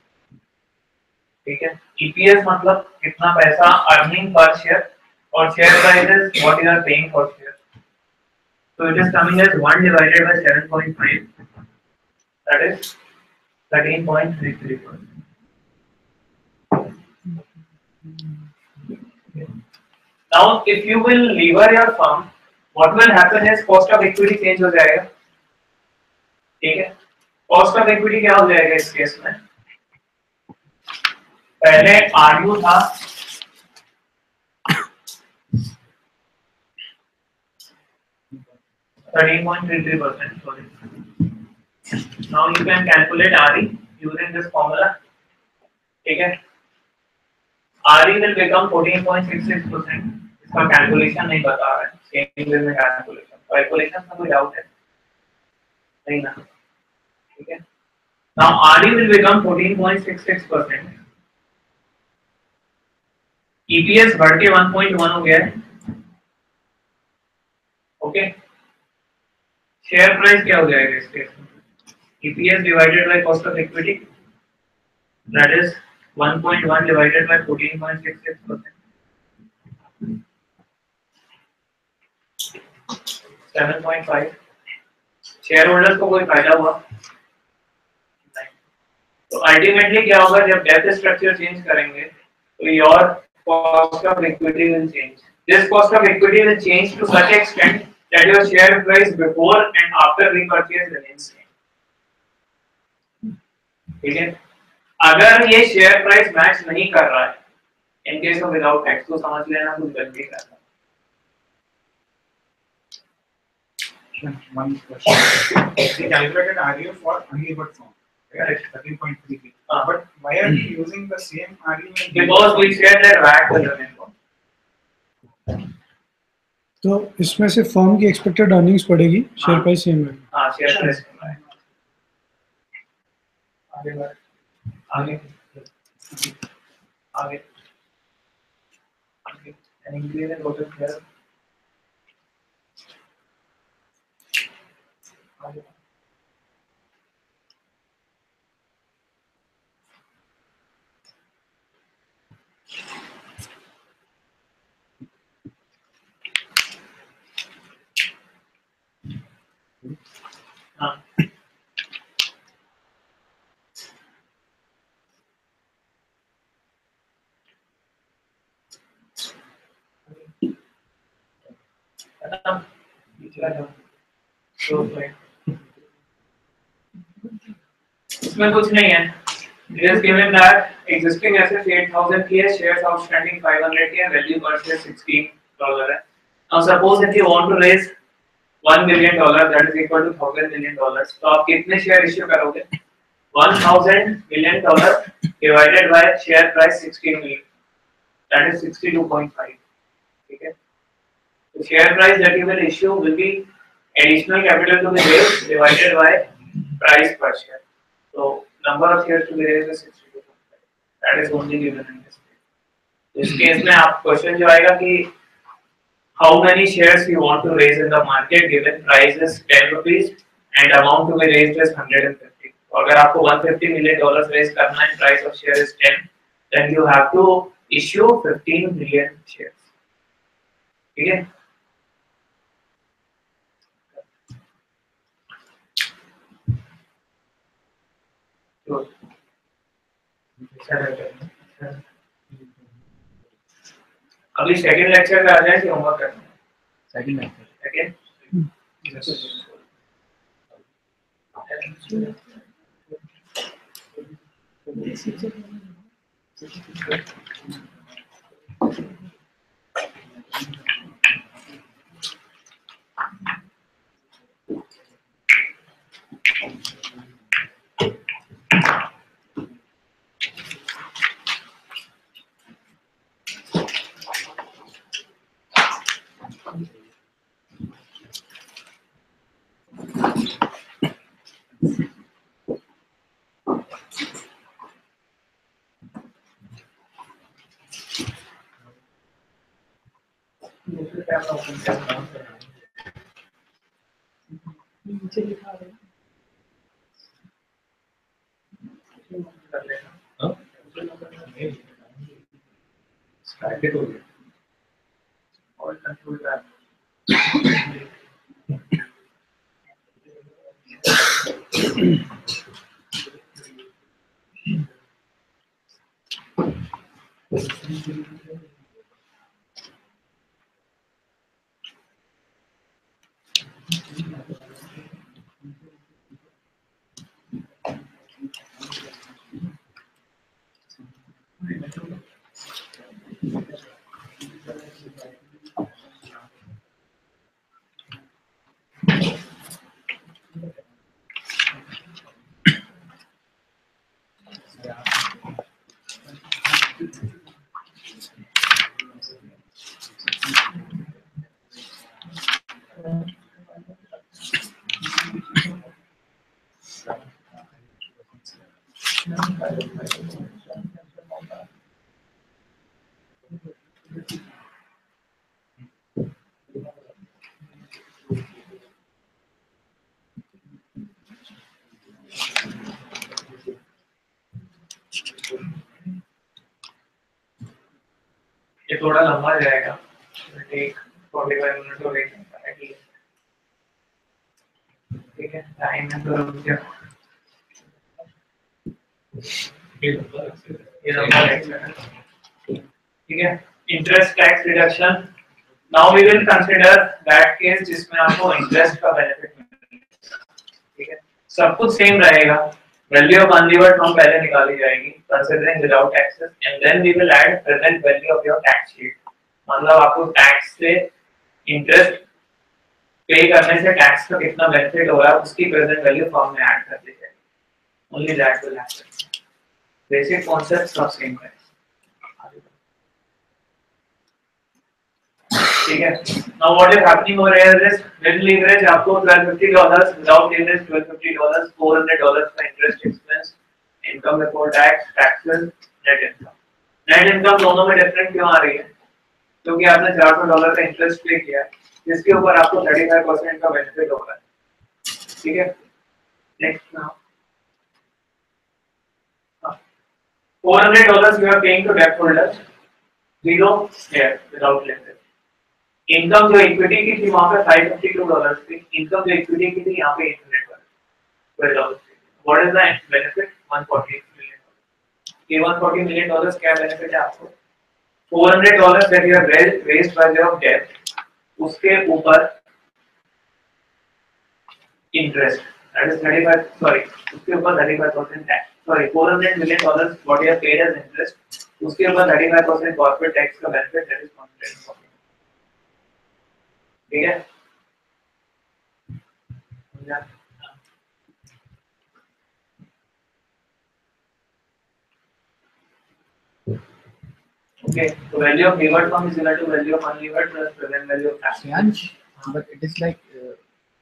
ठीक है? EPS मतलब कितना पैसा earning per share और share price is what you are paying for share. So it is coming as 1 divided by 7.5. That is 13.33%. Now, if you will lever your firm, what will happen is cost of equity change हो जाएगा. ठीक है? Cost of equity क्या हो जाएगा इस case में? पहले RU था 13.33%. Sorry. Now you can calculate RE using this formula. ठीक है? RE will become 14.66%. इसका कैलकुलेशन नहीं बता रहा है. सेम वे में कैलकुलेशन में कोई डाउट है? नहीं ना? ठीक है? Now RE will become 14.66%. EPS बढ़ के 1.1 हो गया है. ओके, शेयर प्राइस क्या हो जाएगा इस केस में? EPS divided by cost of equity, that is 1.1 divided by 14.66%. 7.5. Share holder को कोई फायदा हुआ? नहीं. तो अल्टीमेटली क्या होगा जब डेट स्ट्रक्चर चेंज करेंगे तो your cost of equity will change. This cost of equity will change to such extent that your share price before and after repurchase remains same. ठीक है? अगर ये शेयर प्राइस मैच नहीं कर रहा है, in case of without tax, तो समझ लेना कुछ गलती कर रहा है. One question. We calculated RU for unlevered firm. Correct. 13.33. But why are we using the same RU? Because we said that VAT will remain firm. तो इसमें से फर्म की एक्सपेक्टेड अर्निंग्स पड़ेगी, शेयर प्राइस सेम है. हाँ, share price same है. आगे बढ़, आगे आगे आगे and increase in total share. आगे हाँ. इसमें कुछ नहीं है. It is given that existing assets 8,000 की है, shares outstanding 500 की है, value per share $16 है. Now suppose if you want to raise $1 million, that is equal to $1,000 million. तो आप कितने शेयर इश्यू करोगे? $1,000 million divided by share price 16 million, that is 62.5. ठीक है? The share price that you will issue will be additional capital to be raised divided by price per share. So number of shares to be raised is 62.5. That is only given in this case. इस case में आप question जो आएगा कि how many shares you want to raise in the market given price is 10 rupees and amount to be raised is 150. तो अगर आपको 150 million dollars raise करना है, price of share is 10, then you have to issue 15 million shares. ठीक है? तो अभी second lecture पे आ जाए कि होमवर्क करना है? सेकंड लेक्चर ओके दूसरे कैमरा ओपन करना नीचे लिखा है कर लेना हां स्टार्टेड हो गया और कंट्रोल कर ये थोड़ा लंबा जाएगा एक 45 मिनट हो गए ठीक है टाइम है तो रुक जाओ ये लंबा लेक्चर ठीक है interest tax reduction now we will consider that case जिसमें आपको इंटरेस्ट का बेनिफिट मिलेगा ठीक है सब कुछ सेम रहेगा वैल्यू ऑफ अनलीवर्ड फ्रॉम पहले निकाली जाएगी considering without taxes and then we will add present value of your tax shield मतलब आपको टैक्स से इंटरेस्ट पे करने से टैक्स का कितना बेनिफिट हो रहा है उसकी प्रेजेंट वैल्यू फॉर्म में ऐड कर दी जाएगी only that will happen basic concept सब सेम है ठीक है now what is happening over here is with leverage आपको $1250 विदाउट लीवरेज $1250 $400 का interest expense income before tax taxes net income दोनों में डिफरेंट क्यों आ रही है क्योंकि आपने $400 का इंटरेस्ट पे किया है जिसके ऊपर आपको 35% का बेनिफिट होगा ठीक है next now $400 you are paying to debt holders zero here without leverage income जो इक्विटी की थी वहां पे $552 थी इनकम जो इक्विटी की थी यहाँ पे $800 what is the benefit $140 million ये $140 million क्या बेनिफिट है आपको $400 that you have raised by way of debt उसके ऊपर इंटरेस्ट that is 35 sorry उसके ऊपर 35% tax sorry $400 million what you have paid as interest उसके ऊपर 35% कॉर्पोरेट टैक्स का बेनिफिट that is constant ठीक है okay so value of levered firm is equal to value of unlevered plus present value of tax but it is like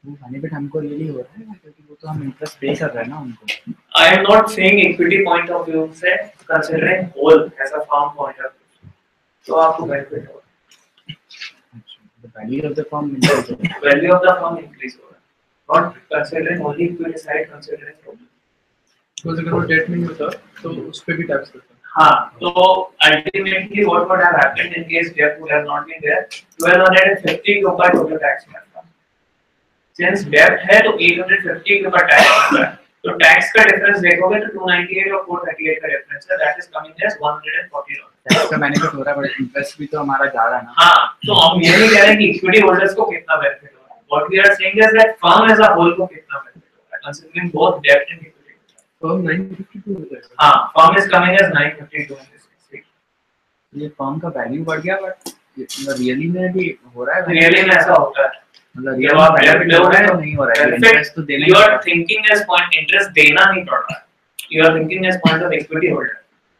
वो benefit हमको really हो रहा है क्योंकि वो तो हम इंटरेस्ट पे कर रहे हैं ना उनको I am not saying equity point of view से considering whole as a firm point of view तो आपको बेनिफिट होगा value of the firm increase होगा. Value of the firm increase होगा. Not considering only equity side, considering total. because अगर वो date नहीं होता तो उस पे भी टैक्स लगता. हाँ, तो ultimately what would have happened in case debt would have not been there? 1250 के ऊपर total tax लगता. Since debt है तो 850 के ऊपर tax लगता है. तो tax का difference देखोगे तो 298 और 438 का difference है. That is coming as 140. Tax का बेनिफिट हो रहा है बट इंटरेस्ट भी तो हमारा जा रहा है ना. हाँ, तो हम ये नहीं कह रहे कि equity holders को कितना benefit हो रहा है. What we are saying is that firm as a whole को कितना benefit हो रहा है, considering both debt and equity. Firm 952 होता है. हाँ, firm is coming as 952 in this case. ये फर्म का वैल्यू बढ़ गया बट रियली में भी हो रहा है. Really में ऐसा होता है. मतलब जब रियल आप में debt benefit लो हो रहा है तो तो नहीं हो रहा है. benefit इंटरेस्ट तो देना ही you are पड़ता है. thinking as point interest देना नहीं पड़ रहा है. You are thinking as point of equity holder.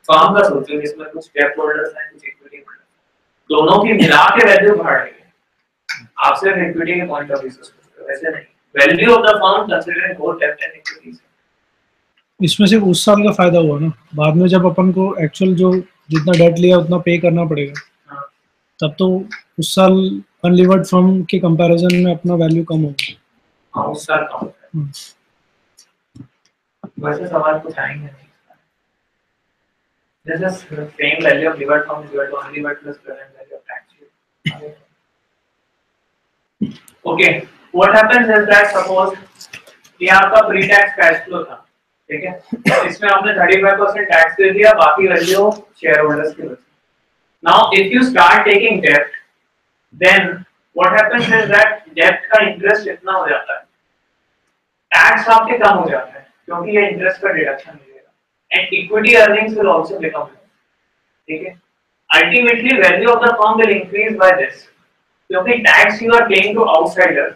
Firm का सोचो इसमें कुछ debt holders हैं कुछ equity holders. दोनों की मिला के वैल्यू बढ़ रही है. आप सिर्फ equity के point of view से सोचो वैसे नहीं. Value of the firm considering both debt and equity. इसमें सिर्फ उस साल का फायदा हुआ ना, बाद में जब अपन को एक्चुअल जो जितना डेट लिया उतना पे करना पड़ेगा, तब तो उस साल अनलिवर्ड फर्म के कंपैरिजन में अपना वैल्यू कम होगा. हाँ, उस साल कम होता है. वैसे सवाल कुछ आएंगे नहीं. This is the same value of levered firm is equal to unlevered plus present value of tax shield. Okay, what happens is that suppose ये आपका pre-tax cash flow था, ठीक है? इसमें आपने 35% टैक्स दे दिया, बाकी वैल्यू शेयर होल्डर्स की बची. Now if you start taking debt, then what happens is that debt का इंटरेस्ट इतना हो जाता है, टैक्स आपके कम हो जाता है क्योंकि ये इंटरेस्ट का डिडक्शन मिलेगा, and equity earnings will also become less. ठीक है? Ultimately value of the firm will increase by this क्योंकि tax you are paying to outsiders.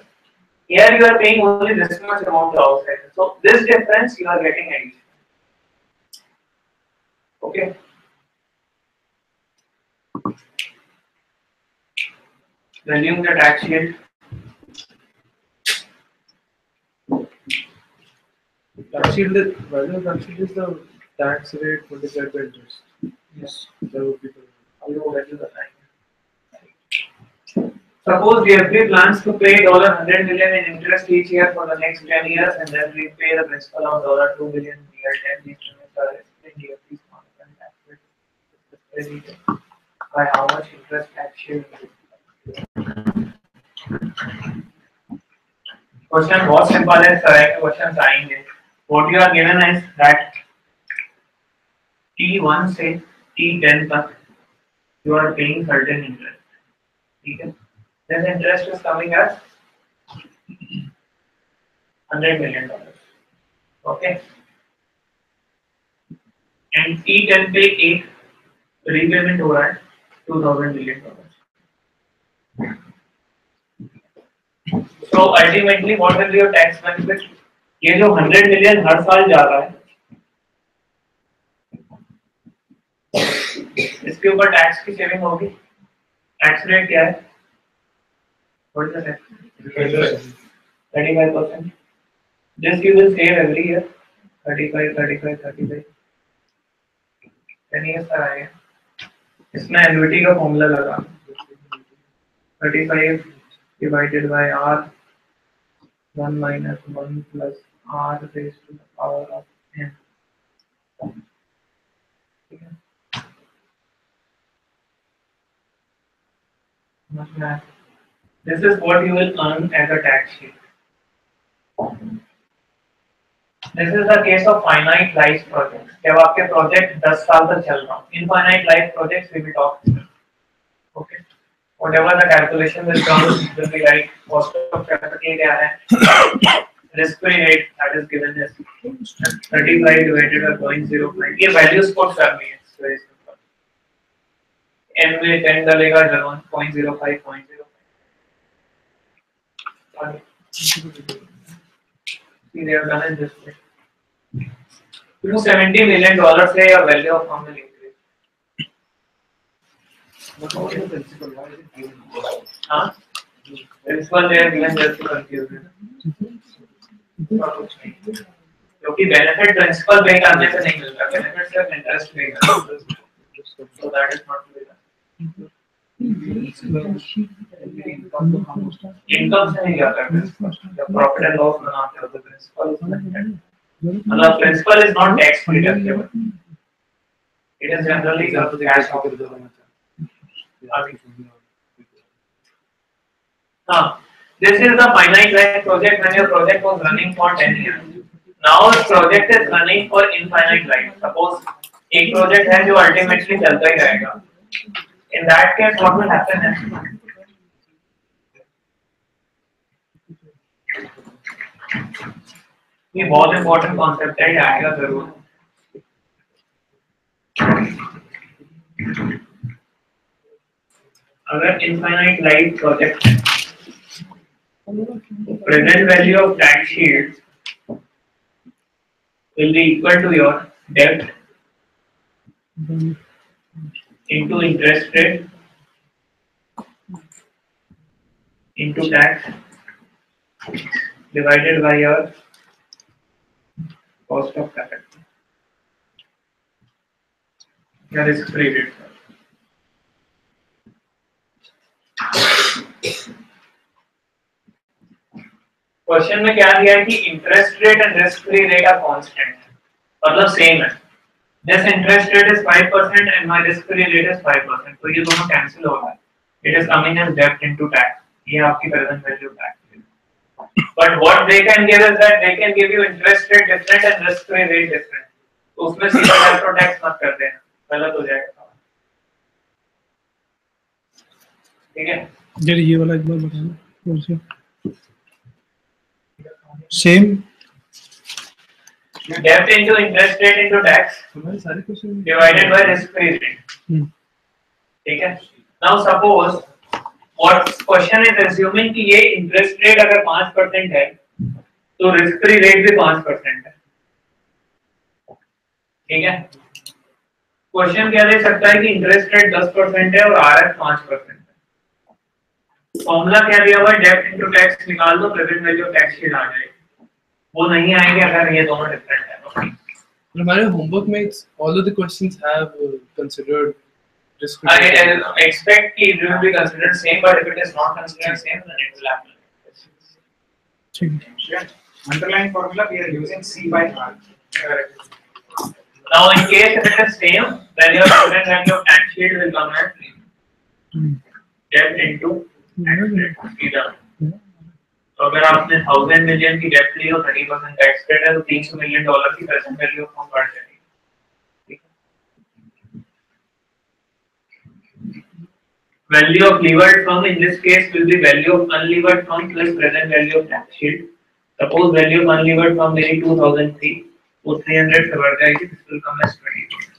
Here you are paying only this much amount to outsiders. So this difference you are getting additional. Okay. Valuing the tax shield. Tax shield is value of tax shield is the tax rate multiplied by interest. Yes. That would be the Suppose DFB plans to pay $100 million in interest each year for the next 10 years and then repay the principal of $2 billion in year 10. Instruments are in DFB's constant tax rate. By how much interest tax shield? Question बहुत simple है, correct questions आएंगे. What you are given is that T1 से T10 तक you are paying certain interest. ठीक है? This interest is coming as $100 million. Okay. And T10 पे एक repayment हो रहा है $2,000 million. So ultimately, what will be your tax benefit? ये जो 100 million हर साल जा रहा है, इसके ऊपर टैक्स की सेविंग होगी. टैक्स रेट क्या है? What is the tax? 35%. This you will save every year. 35, 35, 35. 10 years का आएगा. इसमें एन्युटी का फॉर्मूला लगा. 35 divided by R 1 minus 1 plus R raised to the power of n. This is what you will earn as a tax sheet. This is the case of finite life projects. जब आपके project 10 साल तक चल रहा हो, infinite life projects we will talk. Okay. Whatever the calculation will come, will be like cost of capital क्या है, risk-free rate that is given is 35 divided by 0.05. ये values put करनी है. Very simple. n में 10 डालेगा 0.05 See, they have done it this way. $270 million से your value of firm will increase. हाँ? Principal they are given just to confuse it. क्योंकि benefit principal pay करने से नहीं मिलता, benefit सिर्फ interest pay करने से. So that is not to be done. Income से नहीं जाता है, प्रॉफिट एंड लॉस बनाते हो तो प्रिंसिपल मतलब principal is not tax deductible, it is generally cash out. This is the finite life project when your project was running for 10 years. Now the project is running for infinite life. Suppose एक project है जो ultimately चलता ही रहेगा. In that case, what will happen is ये बहुत important concept है, ये आएगा जरूर. अगर infinite life project present value of tax shield will be equal to your debt into interest rate into tax divided by your cost of capital. Your risk-free rate. Question में क्या दिया है कि interest rate and risk free rate are constant, मतलब same है. This interest rate is 5% and my risk free rate is 5%, तो ये दोनों कैंसिल हो रहा है. इट इज कमिंग एज डेब्ट इनटू टैक्स. ये आपकी present value tax. But what they can give is that they can give you interest rate different and risk free rate different. तो उसमें सीधा डेब्ट और टैक्स मत कर देना, गलत हो जाएगा. ठीक है यार ये वाला एक बार बताना कौन सा same debt into interest rate into tax divided by risk free rate. ठीक है. Now suppose what question is assuming कि ये interest rate अगर 5% है तो risk free rate भी 5% है. ठीक है. क्वेश्चन क्या दे सकता है कि इंटरेस्ट रेट 10% है और RF 5% है. फॉर्मूला क्या दिया हुआ है, डेब्ट इनटू टैक्स निकाल दो, present value of tax shield आ जाएगी. वो नहीं आएंगे अगर ये दोनों डिफरेंट है. हमारे होमवर्क में all of the questions have considered risk. I expect कि it will be considered same, but if it is not considered same, then it will happen. Underlying formula we are using C by R. Correct. Now in case if it is same, then your present value of tax sheet will come as debt into tax rate. सीधा. तो अगर आपने 1000 million की date ली हो 30% tax rate है तो $300 million की present value form बढ़ जाएगी. Value of levered firm in this case will be value of unlevered firm plus present value of tax shield. Suppose value of unlevered firm मेरी 2000 थी, वो 300 से बढ़ जाएगी, this will come as 20%.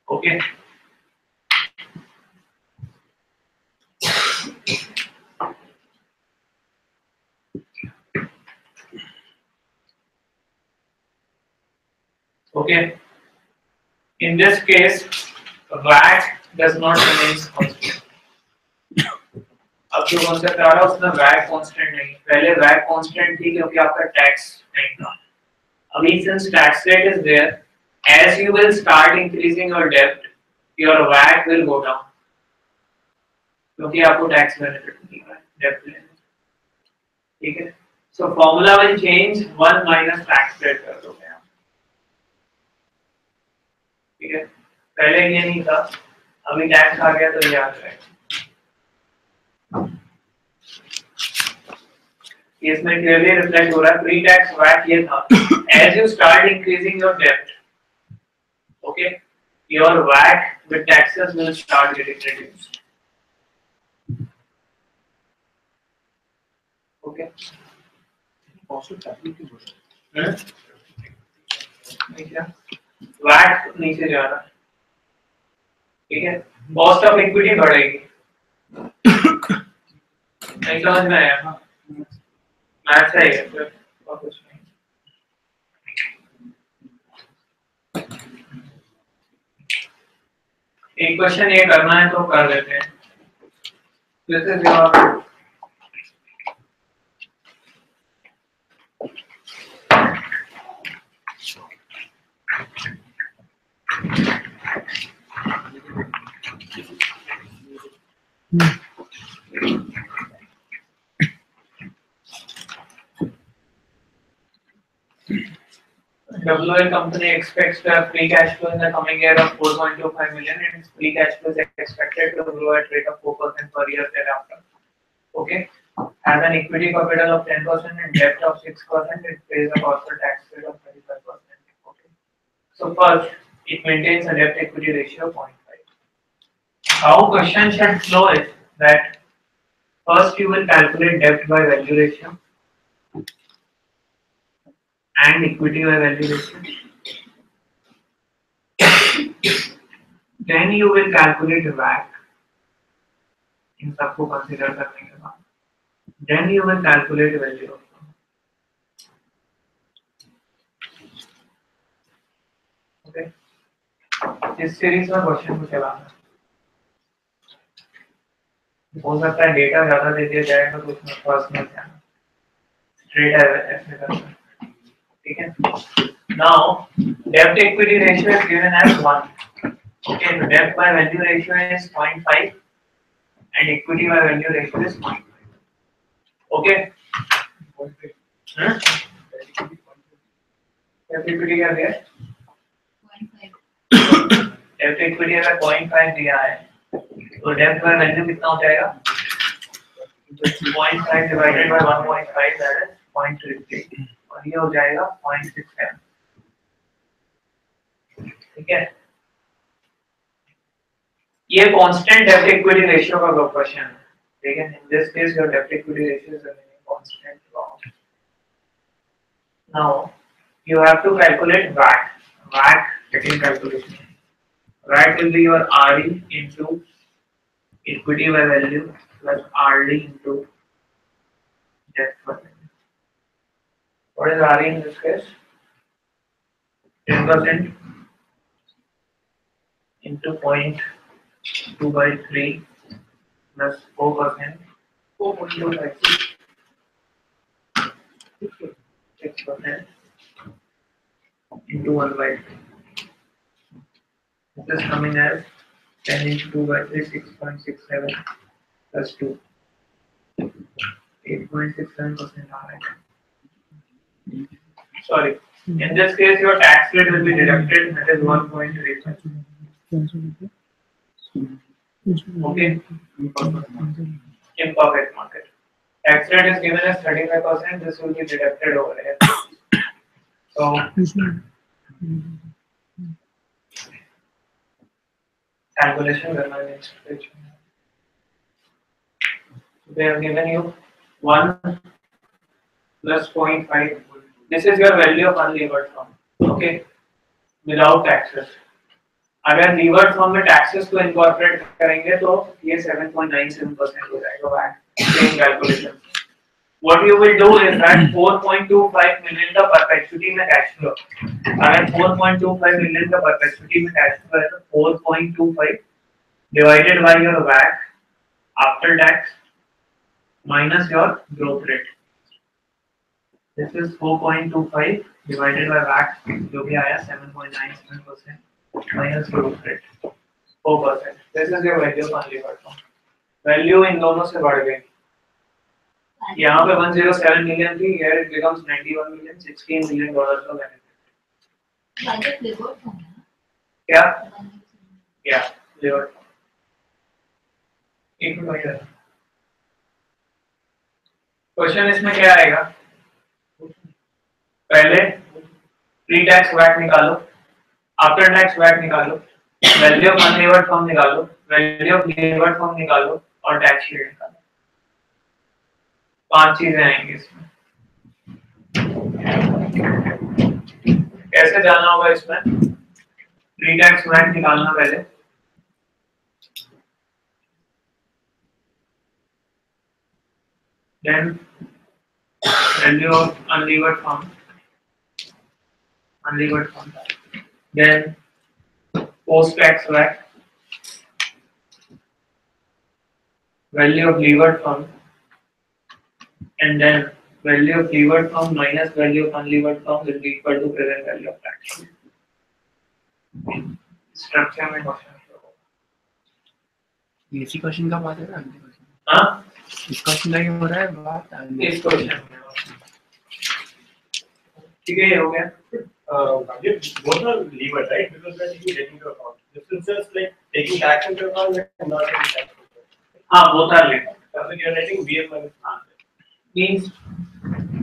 Okay. Okay. In this case, VAT does not remain constant. अब जो concept आ रहा है उसमें VAT constant नहीं. पहले VAT constant थी क्योंकि आपका टैक्स नहीं था. अभी since tax rate is there, as you will start increasing your debt, your VAT will go down. क्योंकि आपको टैक्स बेनिफिट मिल रहा है डेब्ट लेने. ठीक है. So formula will change 1 minus tax rate कर दोगे. ठीक है. पहले ये नहीं था, अभी टैक्स आ गया तो ये आ जाएगा. इसमें क्लियरली रिफ्लेक्ट हो रहा है प्री टैक्स वैट ये था. As you start increasing your डेब्ट, okay, your weight with taxes will start getting reduced. Okay. Cost of capital की बोल क्या वैट नीचे जा रहा है. ठीक है. कॉस्ट ऑफ इक्विटी बढ़ेगी. नहीं समझ में आया? मैथ्स है ये, और कुछ नहीं. एक क्वेश्चन ये करना है तो कर लेते हैं. This is your WL company expects to have free cash flow in the coming year of 4.25 million, and its free cash flow is expected to grow at rate of 4% per year thereafter. Okay. Has an equity capital of 10% and debt of 6%. It pays a corporate tax rate of 35%. Okay. So first, it maintains a debt equity ratio of 0.5. How question should flow is that first you will calculate debt by value ratio and equity by value ratio. Then you will calculate WACC. इन सबको consider करने के बाद then you will calculate value of fund. Okay. इस series में question को चलाना हो सकता है डेटा ज्यादा दे दिया जाएगा तो उसमें फर्स्ट में जाना स्ट्रेट ऐसे करना ठीक है. Now debt equity ratio is given as 1. Okay, so debt by value ratio is 0.5 and equity by value ratio is 0.5. Okay. Debt equity क्या दिया है? 0.5. Debt equity अगर 0.5 दिया है तो debt by value कितना हो जाएगा? 0.5 divided by 1.5 that is 0.33 और ये हो जाएगा 0.67. ठीक है. ये कांस्टेंट डेब्ट इक्विटी रेशियो का क्वेश्चन है. ठीक है. In this case your debt equity ratio is remaining constant. Now you have to calculate WACC. WACC second calculation. WACC will be your RE into equity by value plus RD into debt by value. What is RE in this case? 10% into 0.2 by 3 plus 4%. 4.256 6% into 1 by 3. This is coming as 10 into 2 by 3 6.67 plus 2 8.67% RI. Sorry. In this case, your tax rate will be deducted, that is 1.35. Okay. Imperfect market. Tax rate is given as 35%. This will be deducted over here. So, calculation करना है next page. They have given you 1 plus 0.5. This is your value of unlevered firm. Okay. Without taxes. अगर levered firm में taxes को incorporate करेंगे तो ये 7.97% हो जाएगा VAT. Same calculation. What you will do is that 4.25 million का perpetuity में cash flow. अगर 4.25 million का perpetuity में cash flow है तो 4.25 divided by your VAT after tax minus your growth rate. This is 4.25 divided by VAT जो भी आया 7.97% minus growth rate 4%. This is your value of unlevered firm. Value इन दोनों से बढ़ गई. यहाँ पे 107 million थी, here it becomes 91 million, $16 million का benefit. क्या? क्या? Levered firm. एक मिनट. क्वेश्चन इसमें क्या आएगा? पहले प्री टैक्स वैट निकालो, आफ्टर टैक्स वैट निकालो, वैल्यू ऑफ अनलीवर्ड फर्म निकालो, वैल्यू ऑफ लीवर्ड फर्म निकालो और टैक्स शीट निकालो. 5 चीजें आएंगी इसमें. कैसे जाना होगा इसमें? प्री टैक्स वैट निकालना पहले. Then value of unlevered firm. Then post-tax VAT, value of levered firm, and then value of levered firm minus value of unlevered firm will be equal to present value of tax. Structure में question इसी question का बात है ना, अगले question हाँ इस question का ही हो रहा है बात अगले इस क्वेश्चन ठीक है, ये हो गया। both are lever, right? Because we're taking debt into account. This is just like taking tax into account and not taking tax into account. हाँ both are linked. So you're netting BM minus Means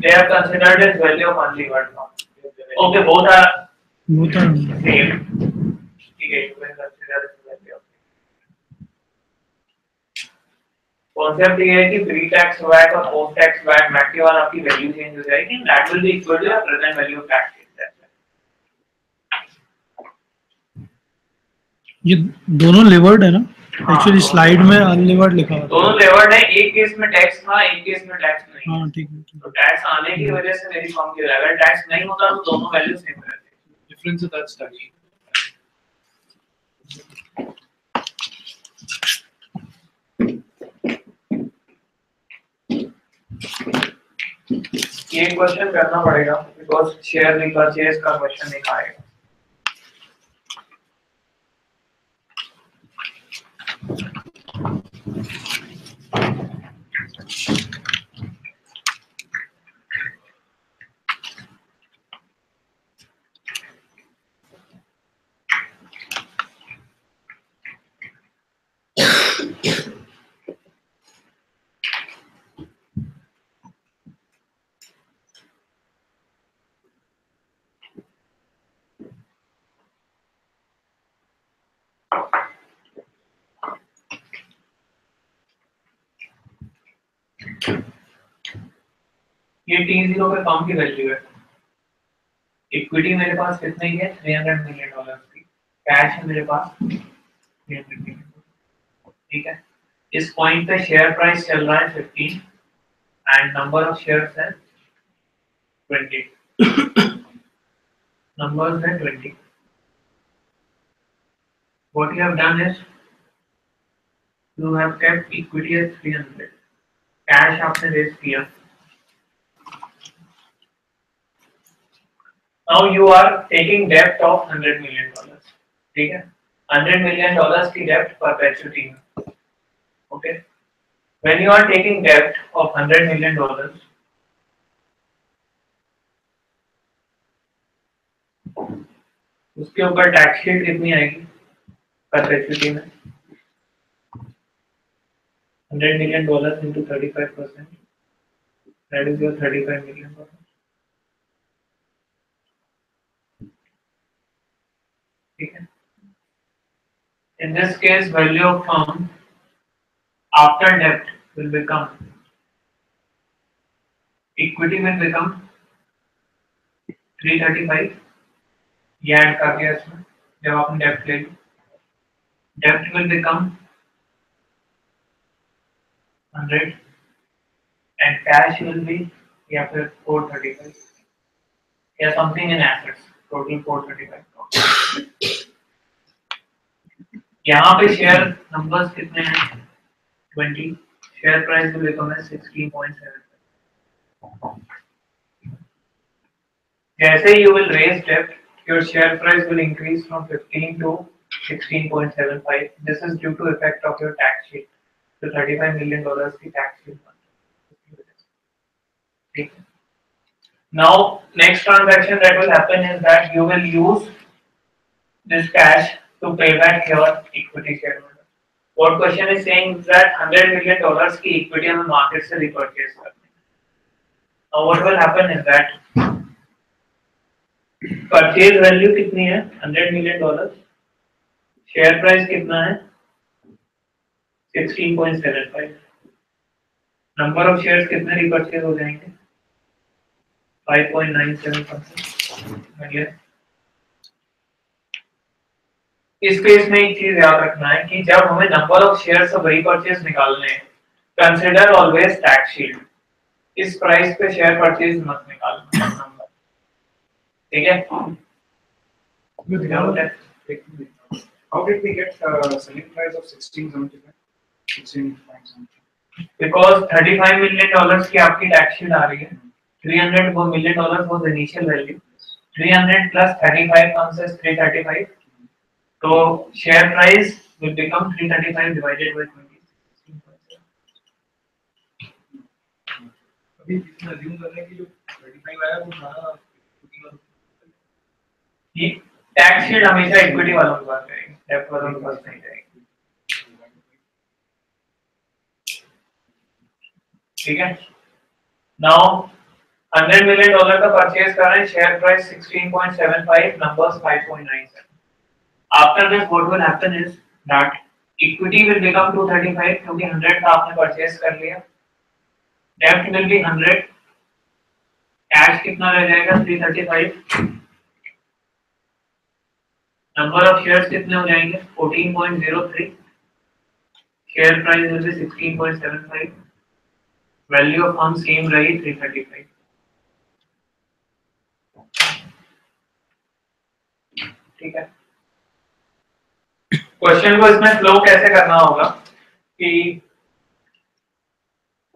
they are considered as value of unlevered now. Okay, both are वो तो same. ठीक है, you can consider as value of. Concept ये है कि pre tax VAT और post tax VAT VAT के बाद आपकी वैल्यू चेंज हो जाएगी, that will be equal to your present value of tax. ये दोनों लेवर्ड है ना, एक्चुअली स्लाइड में अनलिवर्ड लिखा हुआ है। दोनों लेवर्ड है, एक केस में टैक्स था, एक केस में टैक्स नहीं। हाँ ठीक है। तो टैक्स आने की वजह से मेरी फॉर्म की वैल्यू, अगर टैक्स नहीं होता तो दोनों वैल्यू सेम रहती। Difference of that study. ये क्वेश्चन करना पड़ेगा बिकॉज़ शेयर रिपर्चेज का क्वेश्चन नहीं आएगा। ये T0 पे फॉर्म की वैल्यू है। इक्विटी मेरे पास कितने की है, $300 मिलियन की। कैश है मेरे पास 300 मिलियन। ठीक है, इस पॉइंट पे शेयर प्राइस चल रहा है 15 एंड नंबर ऑफ शेयर्स है 20। नंबर्स है 20। What you have done is you have kept equity as 300, cash आपने रेज किया। Now you are taking debt of $100 million, ठीक है, $100 million की debt perpetuity में, okay? When you are taking debt of $100 million, उसके ऊपर tax sheet कितनी आएगी perpetuity में? $100 million into 35%, that is your $35 million. ठीक है, in this case value of firm after debt will become, equity will become 335, ये add कर दिया इसमें जब आपने डेप्ट ले ली, डेप्ट will become 100 and cash will be या फिर 435 या something in assets, total 435। यहाँ पे शेयर नंबर्स कितने हैं 20, शेयर प्राइस will become 16.7। जैसे you will raise debt, your share price will increase from 15 to 16.75. This is due to effect of your tax sheet. So $35 million की tax sheet। ठीक है। Now next transaction that will happen is that you will use this cash to pay back your equity shareholder. What question is saying is that $100 million की equity हमें market से repurchase करनी है। Now what will happen is that purchase value कितनी है $100 million, share price कितना है 16.75, number of shares कितने रिपर्चेज हो जाएंगे 5.97%। इस केस में एक चीज याद रखना है कि जब हमें number of shares of repurchase निकालने हैं, कंसीडर ऑलवेज टैक्स शील्ड। इस प्राइस पे शेयर परचेज मत निकालना, ठीक है। How did we get selling price of 16.75? 16.75. Because $35 million की आपकी टैक्स शीट आ रही है, $300 million was initial value, 300 plus 35 comes as 335, तो share price will become 335 divided by 20. अभी इसमें assume कर रहे हैं कि जो 35 आया वो सारा equity वालों को ये टैक्स शीट हमेशा इक्विटी वालों के पास रहेगी, डेब्ट वालों के पास नहीं रहेगी। ठीक है, नाउ $100 million का परचेज कर रहे हैं, share price 16.75, numbers 5.97. After this, what will happen is that equity will become 235 क्योंकि 100 का आपने परचेज कर लिया, डेब्ट will be 100, कैश कितना रह जाएगा 335, नंबर ऑफ शेयर्स कितने हो जाएंगे 14.03, share price will be 16.75, value of fund same रही 335। ठीक है, क्वेश्चन को इसमें फ्लो कैसे करना होगा कि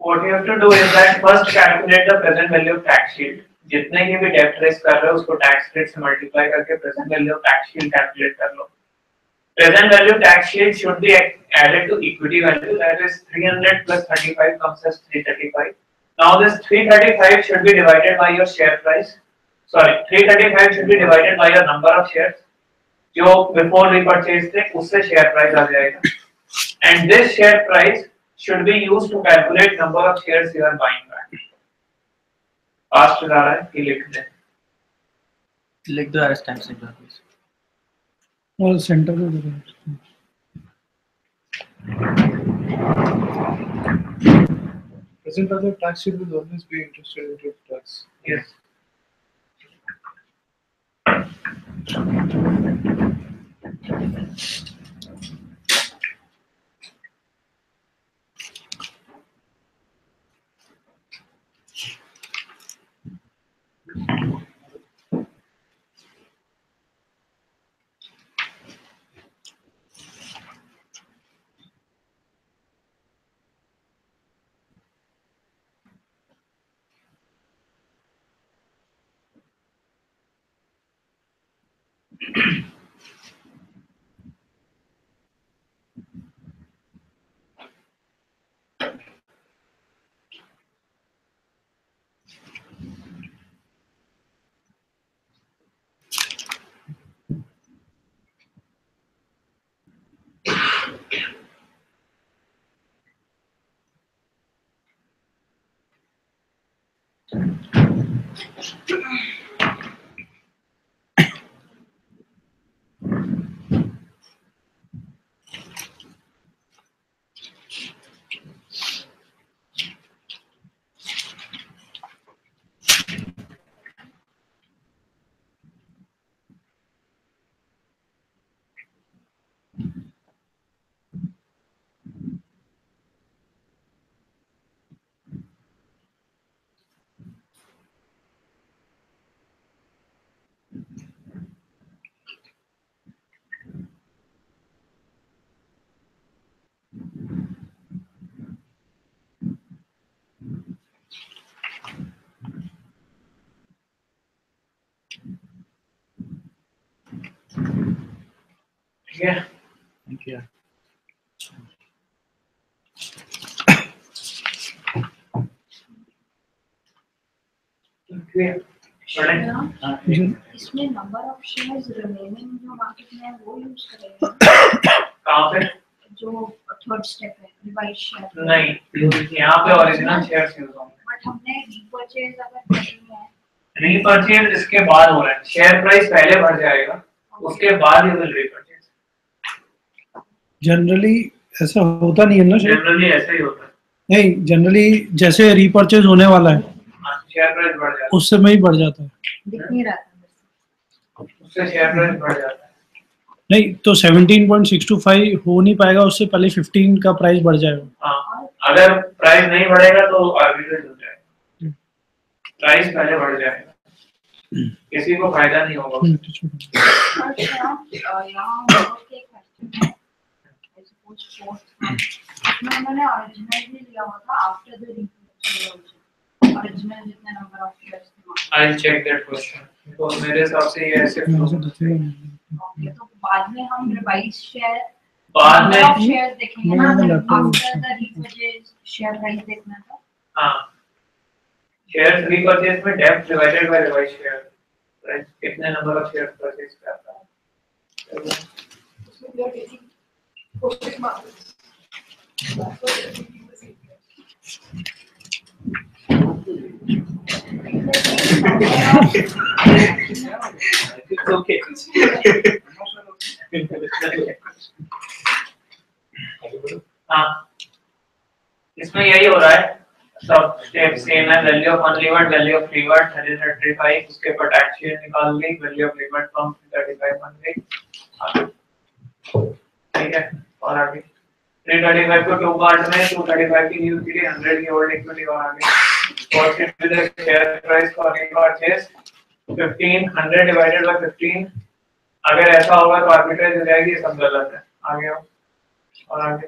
what you have to do is that first calculate the present value of tax shield, जितने की भी डेब्ट रेस कर रहे हो उसको टैक्स रेट से मल्टीप्लाई करके present value of tax shield calculate कर लो। Present value tax shield should be added to equity value, that is 300 plus 35 comes as 335. Now this 335 should be divided by your share price, sorry 335 should be divided by your number of shares जो before repurchase थे उससे share price आ जाएगा, and this share price should be used to calculate number of shares you are buying back. Fast जा रहा है कि लिख दे, लिख दो यार स्टैम्प से प्लीज, और सेंटर में दे दो। Present value of tax sheet will always be interest rate of tax. yes. ठीक है, थैंक यू। इसमें नंबर ऑफ शेयर्स रिमेनिंग जो मार्केट में है वो यूज करेंगे कहाँ पे जो थर्ड स्टेप है रिवाइज शेयर नहीं, यहाँ पे ओरिजिनल शेयर्स यूज होंगे, बट हमने रीपर्चेज अगर करनी है, रीपर्चेज इसके बाद हो रहा है, शेयर प्राइस पहले बढ़ जाएगा उसके बाद यू विल रीपर्चेज। जनरली ऐसा होता नहीं है ना, जनरली ऐसा ही होता है, नहीं जनरली जैसे रीपर्चेज होने वाला है शेयर प्राइस बढ़ जाता है, उससे में ही बढ़ जाता है, दिख नहीं रहा था उससे शेयर प्राइस बढ़ जाता है। नहीं तो 17.625 हो नहीं पाएगा, उससे पहले 15 का प्राइस बढ़ जाएगा। हाँ, अगर प्राइस नहीं बढ़ेगा तो आर्बिट्रेज हो जाएगा, प्राइस पहले बढ़ जाएगा, किसी को फायदा नहीं होगा उससे। यहाँ के क्वेश्चन है इसमें उन्होंने ओरिजिनल भी लिया हुआ था आफ्टर द रीपर्चेज, ओरिजिनल जितने नंबर ऑफ शेयर्स थे। I will check that question, तो मेरे हिसाब से ये ऐसे ओके, तो बाद में हम रिवाइज शेयर बाद नंबर ऑफ में शेयर्स देखेंगे ना, after the repurchase share price देखना था। हाँ, शेयर्स रीपरचेज में depth divided by revised share price, कितने नंबर ऑफ शेयर्स परचेज करता है। उसमें we are taking question marks. That's what we are taking the same. It's okay. हाँ, इसमें यही हो रहा है, सब स्टेप सेम है, value of unlevered, value of levered 35, उसके पर टैक्स शीट निकाल ली, वैल्यू ऑफ लीवर्ड फ्रॉम 35 बन गई, ठीक है। और आगे 335 को 2 पार्ट में, 235 की न्यू इक्विटी, 100 की ओल्ड इक्विटी, और आगे cost with the share price for repurchase 1500 divided by 15, अगर ऐसा होगा तो आर्बिट्रेज हो जाएगी, ये सब गलत है। आगे आओ, और आगे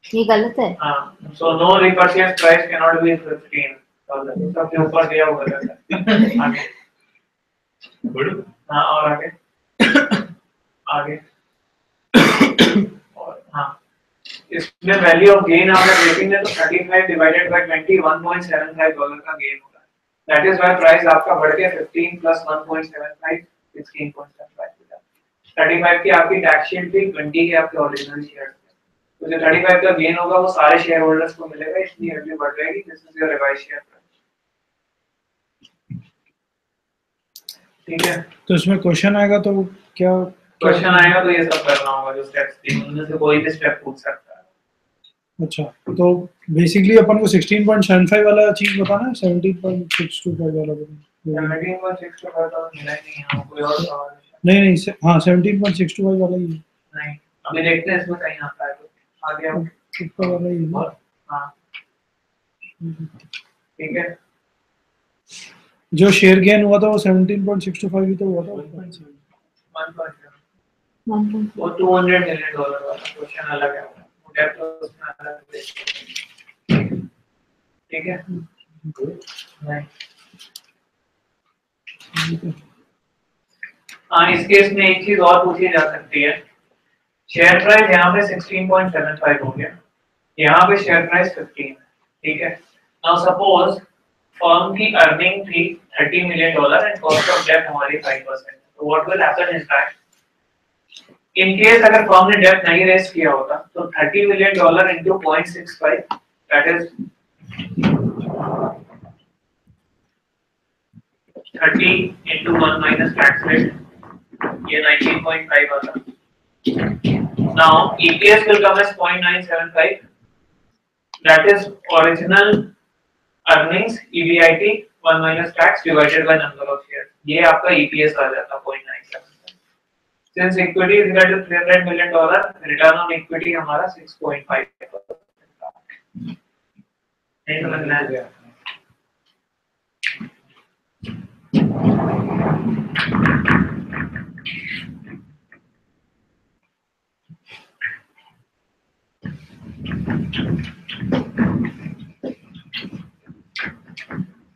ये गलत है। हाँ, so no repurchase price can not be 15, सबसे ऊपर दिया हुआ गलत है। आगे हाँ, और आगे आगे और हाँ, इसमें वैल्यू ऑफ गेन अगर देखेंगे तो 35 डिवाइडेड बाय 20 $1.75 का गेन होगा। दैट इज व्हाई प्राइस आपका बढ़ गया 15 प्लस 1.75 16.75 हो जाता है। 35 की आपकी टैक्स शीट थी, 20 के आपके ओरिजिनल शेयर, तो जो 35 का गेन होगा वो सारे शेयर होल्डर्स को मिलेगा, इसलिए वैल्यू बढ़ जाएगी। This is your revised share price, ठीक है। तो इसमें क्वेश्चन आएगा तो क्या क्वेश्चन आएगा तो ये सब करना होगा, जो स्टेप्स थी उनमें से कोई भी स्टेप पूछ सकता है। अच्छा, तो बेसिकली अपन को 16.75 वाला चीज बताना है, 17.625 वाला बताना। 17.625 तो मिला ही नहीं है, कोई और सवाल है? नहीं नहीं, हाँ 17.625 वाला ही है। नहीं, अभी देखते हैं इसमें कहीं आता है तो आगे आओ। ऊपर वाला ही है। हाँ, ठीक है। जो शेयर गेन हुआ था वो 17.625 ही तो हुआ था। 1.7 वो $200 मिलियन वाला क्वेश्चन अलग है, मुझे तो उसमें अलग है, ठीक है। नहीं, हाँ, इस केस में एक चीज और पूछी जा सकती है, शेयर प्राइस यहाँ पे 16.75 हो गया, यहाँ पे शेयर प्राइस 15, ठीक है। नाउ सपोज फर्म की अर्निंग थी $30 million and cost of debt हमारी 5%, तो what will happen is that in case अगर फर्म ने डेट नहीं रेज किया होता तो $30 million into 0.65, that is 30 into 1 minus tax rate, ये 19.5 आता। Now EPS will come as 0.975, that is original earnings EBIT 1 minus tax divided by number of shares, ये आपका EPS आ जाता 0.975। Since equity is equal to $300 million, return on equity हमारा 6.5%। नहीं समझना है?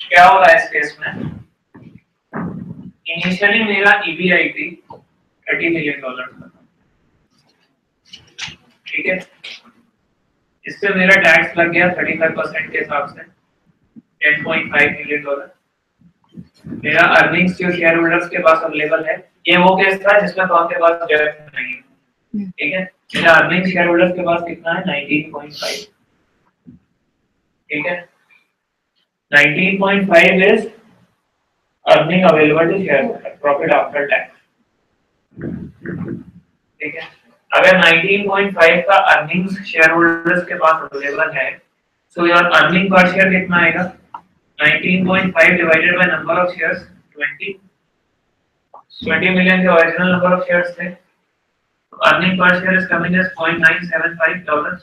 क्या हो रहा है इस केस में, इनिशियली मेरा EBIT $30 मिलियन था, ठीक है। इससे मेरा टैक्स लग गया 35% के हिसाब से $10.5 मिलियन। मेरा अर्निंग्स जो शेयर होल्डर्स के पास अवेलेबल है, ये वो केस था जिसमें फर्म के पास डेट नहीं है, ठीक है। मेरा अर्निंग शेयर होल्डर्स के पास कितना है 19.5, ठीक है। 19.5 is earning available to share holder, profit after tax, ठीक है। अगर 19.5 का अर्निंग्स शेयर होल्डर्स के पास अवेलेबल है, so your earning per share कितना आएगा 19.5 divided by number of shares 20 million के ओरिजिनल नंबर ऑफ शेयर्स थे, earning per share is coming as $0.975।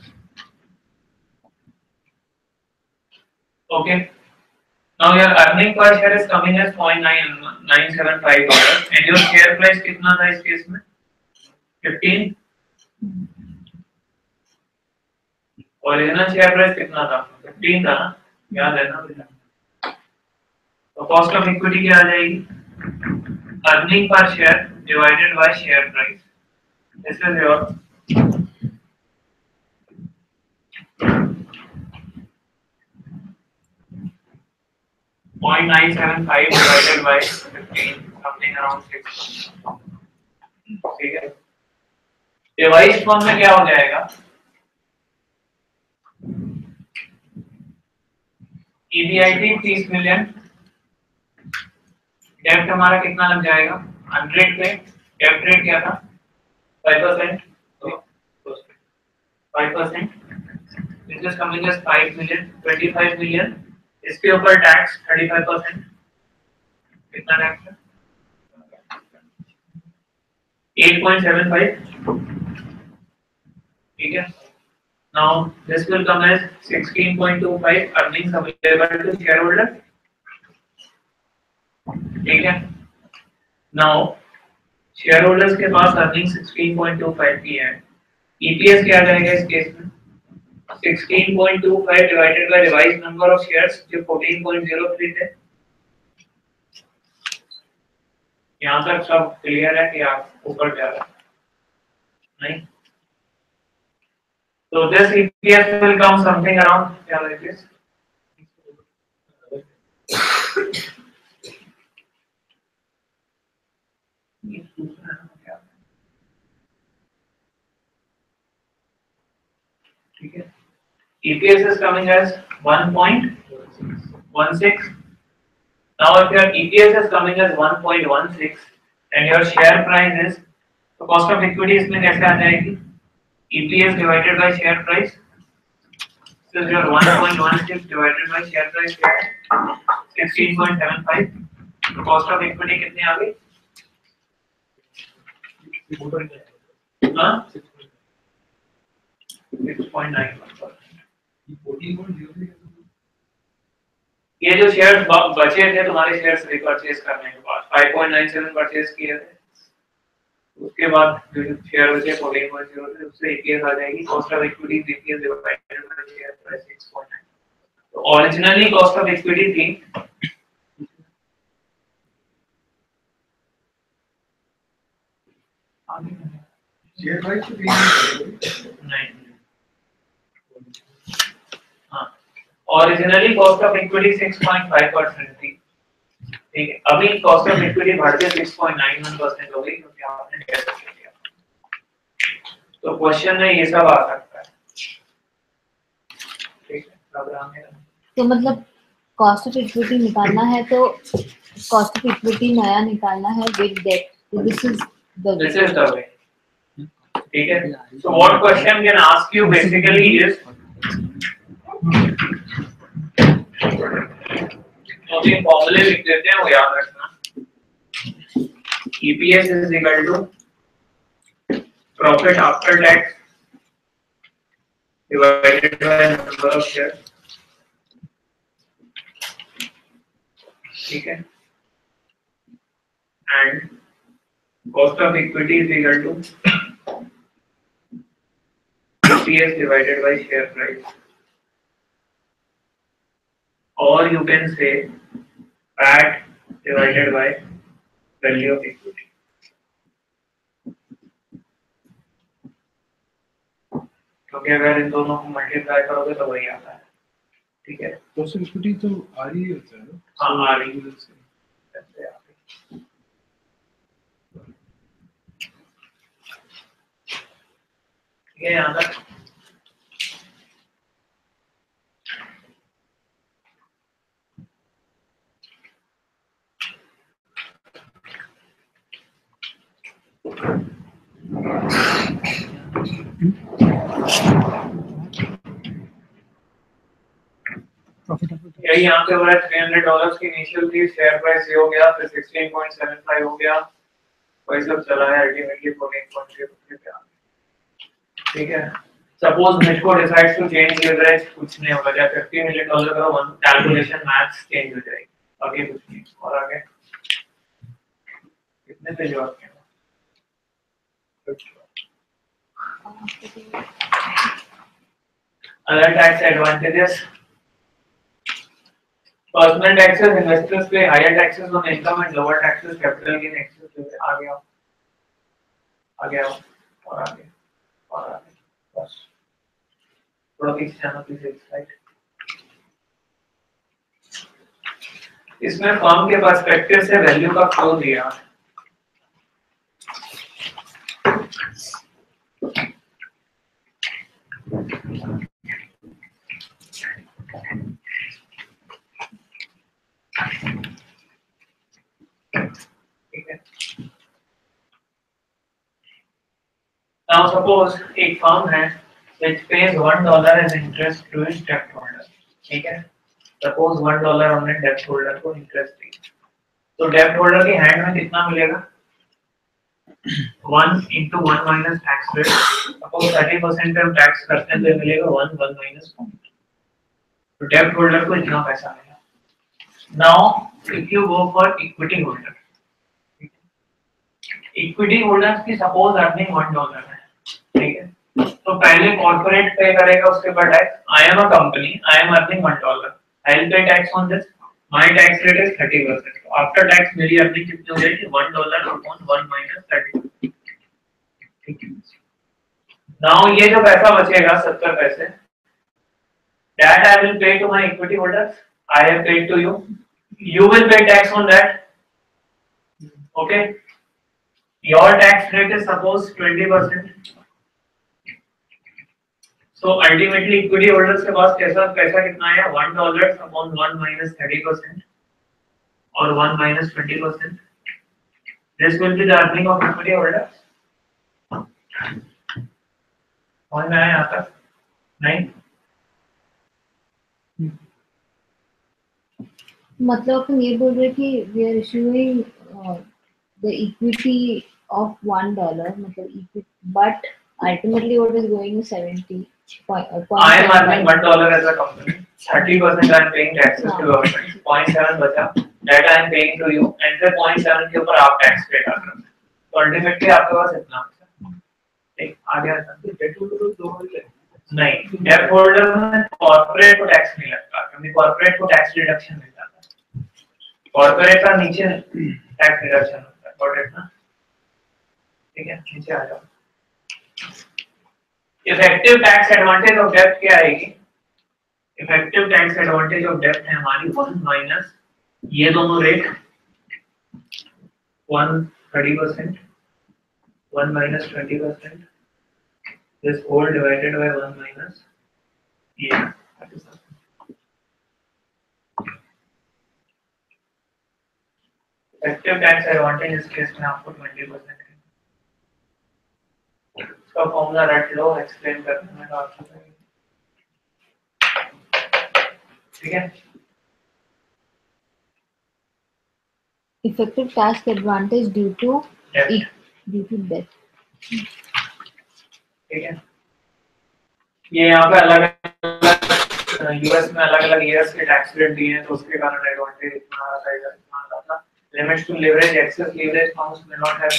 Okay, now your earning per share is coming as $0.975 and your share price कितना था इस case में 15, original share price कितना था 15 था ना, याद है ना बेटा। तो कॉस्ट ऑफ इक्विटी क्या आ जाएगी, earning per share divided by share price, this is your 0.975 divided by 15, something around 6. ठीक है, डिवाइस फॉर्म में क्या हो जाएगा? EBIT 30 मिलियन, डेब्ट हमारा कितना लग जाएगा? 100 पे डेब्ट रेट क्या था? 5%, 5%, interest coming as 5 million, 25 million, इसके ऊपर टैक्स 35%, कितना टैक्स है? 8.75, ठीक है। Now this will come as 16.25 earnings available to shareholder, ठीक है। Now shareholders के पास earnings 16.25 की है, EPS क्या आ जाएगा इस केस में? 16.25 divided by revised number of shares जो 14.03 थे। यहाँ तक सब क्लियर है कि आप ऊपर जा रहे हैं? नहीं? So this EPS will come something around क्या like this? ठीक है, EPS is coming as 1.16. Now if your EPS is coming as 1.16 and your share price is, तो cost of equity इसमें कैसे आ जाएगी? EPS divided by share price. So your 1.16 divided by share price क्या है? 16.75. तो cost of equity कितनी आ गई? हाँ? 6.91%. ये जो शेयर्स बचे थे तुम्हारे शेयर्स रिपर्चेज करने के बाद 5.97 परचेज किए थे, उसके बाद जो शेयर बचे 14.0 थे, उससे EPS आ जाएगी cost of equity EPS divided by share price 6.9. तो ओरिजिनली कॉस्ट ऑफ इक्विटी थी शेयर प्राइस नहीं, हाँ, ओरिजिनली कॉस्ट ऑफ इक्विटी 6.5% थी, ठीक है। अभी कॉस्ट ऑफ इक्विटी बढ़ के 6.91% हो गई क्योंकि आपने डेट कर लिया। तो क्वेश्चन में ये सब आ सकता है, ठीक है। प्रोग्राम में तो मतलब कॉस्ट ऑफ इक्विटी निकालना है तो कॉस्ट ऑफ इक्विटी नया निकालना है विद डेट, तो दिस इज द वे, ठीक है। So what question can ask you basically is, तो भी फॉर्मूले लिख देते हैं, वो याद रखना। EPS is equal to profit after tax divided by number of shares, ठीक है, and cost of equity is equal to EPS divided by share price, or you can say PAT divided by value of equity. क्योंकि अगर इन दोनों को multiply करोगे तो वही आता है, ठीक है। कॉस्ट ऑफ इक्विटी तो RE होता है ना? हाँ, RE ये यहाँ तक यही यहाँ पे हो रहा है। $300 की इनिशियल थी, शेयर प्राइस ये हो गया, फिर 16.75 हो गया, वही सब चला है, अल्टीमेटली 14.0 पे आ गया, ठीक है। Suppose Midco decides to change leverage, कुछ नहीं होगा, जब $50 मिलियन करो, वन कैलकुलेशन मैथ्स चेंज हो जाएगी, आगे कुछ नहीं। और आगे कितने पेज और हैं? Other tax advantages. Personal taxes, investors pay higher taxes on income and lower taxes capital gain excess. आ गया और आगे बस। थोड़ा पीछे जाना प्लीज एक स्लाइड। इसमें फर्म के पर्सपेक्टिव से वैल्यू का फ्लो दिया। ठीक है, now suppose एक फर्म है which pays $1 as interest to its debt holder, ठीक है, suppose $1 हमने debt holder को interest दी, तो debt holder के hand में कितना मिलेगा? 1 into 1 minus tax rate, suppose 30% पे हम tax करते हैं तो मिलेगा 1 minus 1, तो debt holder को इतना पैसा मिलेगा। Now if you go for equity holder, equity holders की सपोज अर्निंग $1 है, ठीक है, तो पहले कॉर्पोरेट पे करेगा, उसके बाद tax. I am a company, I am earning $1, I will पे tax on this, my tax rate is 30%, तो आफ्टर टैक्स मेरी अर्निंग कितनी हो जाएगी? $1 अपॉन 1 minus 30, ठीक है। नाउ ये जो पैसा बचेगा 70 पैसे, that I will pay to my equity holders, I have paid to you, you will pay tax on that, okay, your tax rate is suppose 20%, so ultimately equity holders के पास कैसा पैसा कितना है? $1 upon 1 minus 30% और 1 minus 20%, this will be the earning of equity holders। समझ में आया यहाँ तक? नहीं? मतलब अपन ये बोल रहे कि we are issuing the equity of $1, मतलब equity, but ultimately what is going to 70. I am earning $1 as a company, 30% I am paying taxes to government, 0.7 बचा, that I am paying to you, and फिर 0.7 के ऊपर आप tax पे कर रहे हो, तो अल्टीमेटली आपके पास इतना बचा। ठीक, आगे आता है। डेट होल्डर तो नहीं, डेट होल्डर में कॉर्पोरेट को टैक्स नहीं लगता, क्योंकि कॉर्पोरेट को टैक्स रिडक्शन मिल जाता है, कॉर्पोरेट का नीचे टैक्स रिडक्शन होता है, कॉर्पोरेट ना, ठीक है, नीचे आ जाओ। इफेक्टिव टैक्स एडवांटेज ऑफ डेब्ट क्या आएगी? इफेक्टिव टैक्स एडवांटेज ऑफ डेब्ट है हमारी 1 माइनस ये दोनों rate, 1 30%, 1 minus 20%, this whole divided by 1 minus ये, इफेक्टिव टैक्स एडवांटेज इस केस में आपको 20% है। इसका फॉर्मूला रट लो, एक्सप्लेन करने में आपको, ठीक है। Effective tax advantage due to debt, ठीक है। ये यहाँ पे अलग यूएस में अलग अलग ईयर्स के टैक्स रेट दिए हैं, तो उसके कारण एडवांटेज इतना आ रहा है, इतना आ रहा था। Limits to leverage, excess leverage firms may not have,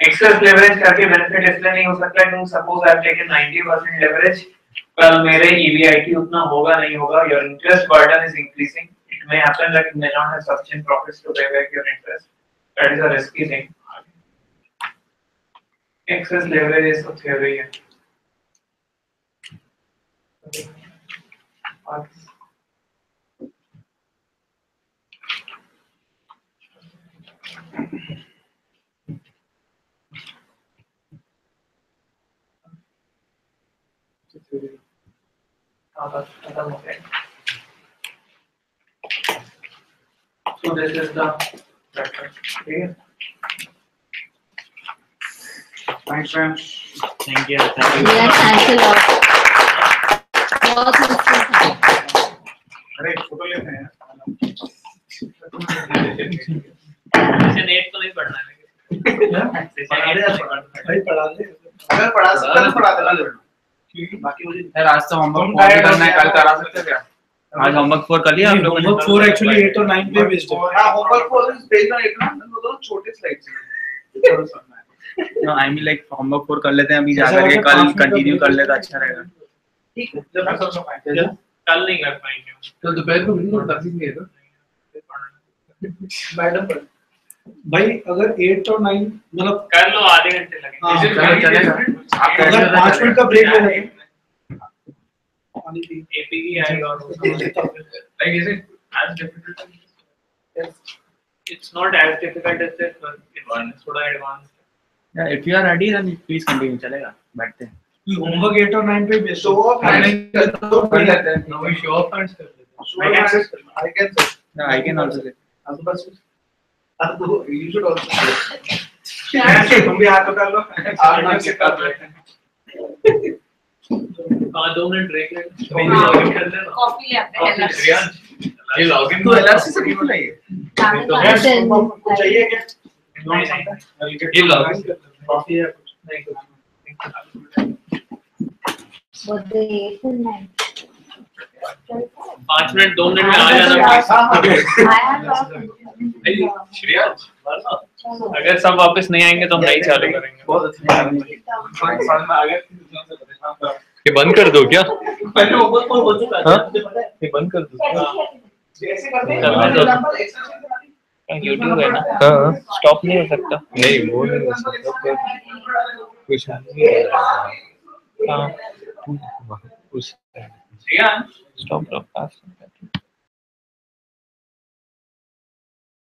excess leverage करके बेनिफिट इसलिए नहीं हो सकता है क्योंकि suppose I have taken 90% leverage, कल मेरे ईबीआईटी उतना होगा नहीं होगा, your interest burden is increasing, it may happen that you may not have sufficient profits to pay back your interest, that is a risky thing. Excess leverage is a theory है। So this is the chapter. Okay. Thanks, man. Thank you. yes, thanks a lot, बहुत useful था। अरे photo लेते हैं। इसे net तो नहीं पढ़ना है, भाई पढ़ा दे, अगर पढ़ा सकता है पढ़ा देना, बाकी मुझे यार आज तो होमवर्क 4 भी करना है, कल करा सकते हैं क्या? आज होमवर्क 4 कर लिया हम लोगों ने। होमवर्क 4 एक्चुअली 8 और 9 पे बेस्ड है। हां होमवर्क 4 इज बेस्ड ऑन इतना, वो तो छोटे स्लाइड्स हैं, no I mean like homework 4 कर लेते हैं अभी जाकर के, कल कंटिन्यू कर ले तो अच्छा रहेगा। ठीक है, जब सब कल नहीं कर पाएंगे तो दोपहर को बिल्कुल कर देंगे ना मैडम पर भाई अगर 8 और 9 मतलब कर लो, आधे घंटे लगेंगे। अगर 5 मिनट का ब्रेक ले लेंगे APE add on. Like, is it as difficult? It's not as difficult as this, but it's थोड़ा advanced. Yeah, if you are ready, then please continue. चलेगा बैठते हैं. होमवर्क 8 और 9 पे based Show of hands. No, we show up and stuff. I can say. I can say. No, I can also say. You should also say. तुम भी हाथ उठा लो आराम से कर रहे हैं. 2 मिनट ब्रेक ले. लॉगिन कर लेना. कॉफी ले आते हैं LRC. श्रेयांश, ये लॉगिन तो LRC से क्यों लाइए? कुछ चाहिए क्या ये लॉगिन कॉफी है But the 8th and 9th. 5 minute 2 minute में आ जाना. I have lost confusion. Shreyansh, अगर सब वापस नहीं आएंगे तो हम नहीं चालू करेंगे. ये बंद कर दो क्या? पहले ओपन हो चुका है. हाँ? ये बंद कर दो. ऐसे करते हैं यूट्यूब है ना, हाँ. स्टॉप नहीं हो सकता. नहीं, वो नहीं हो सकता. पर कुछ नहीं हो रहा है. हाँ, उस स्टॉप ब्रॉडकास्ट.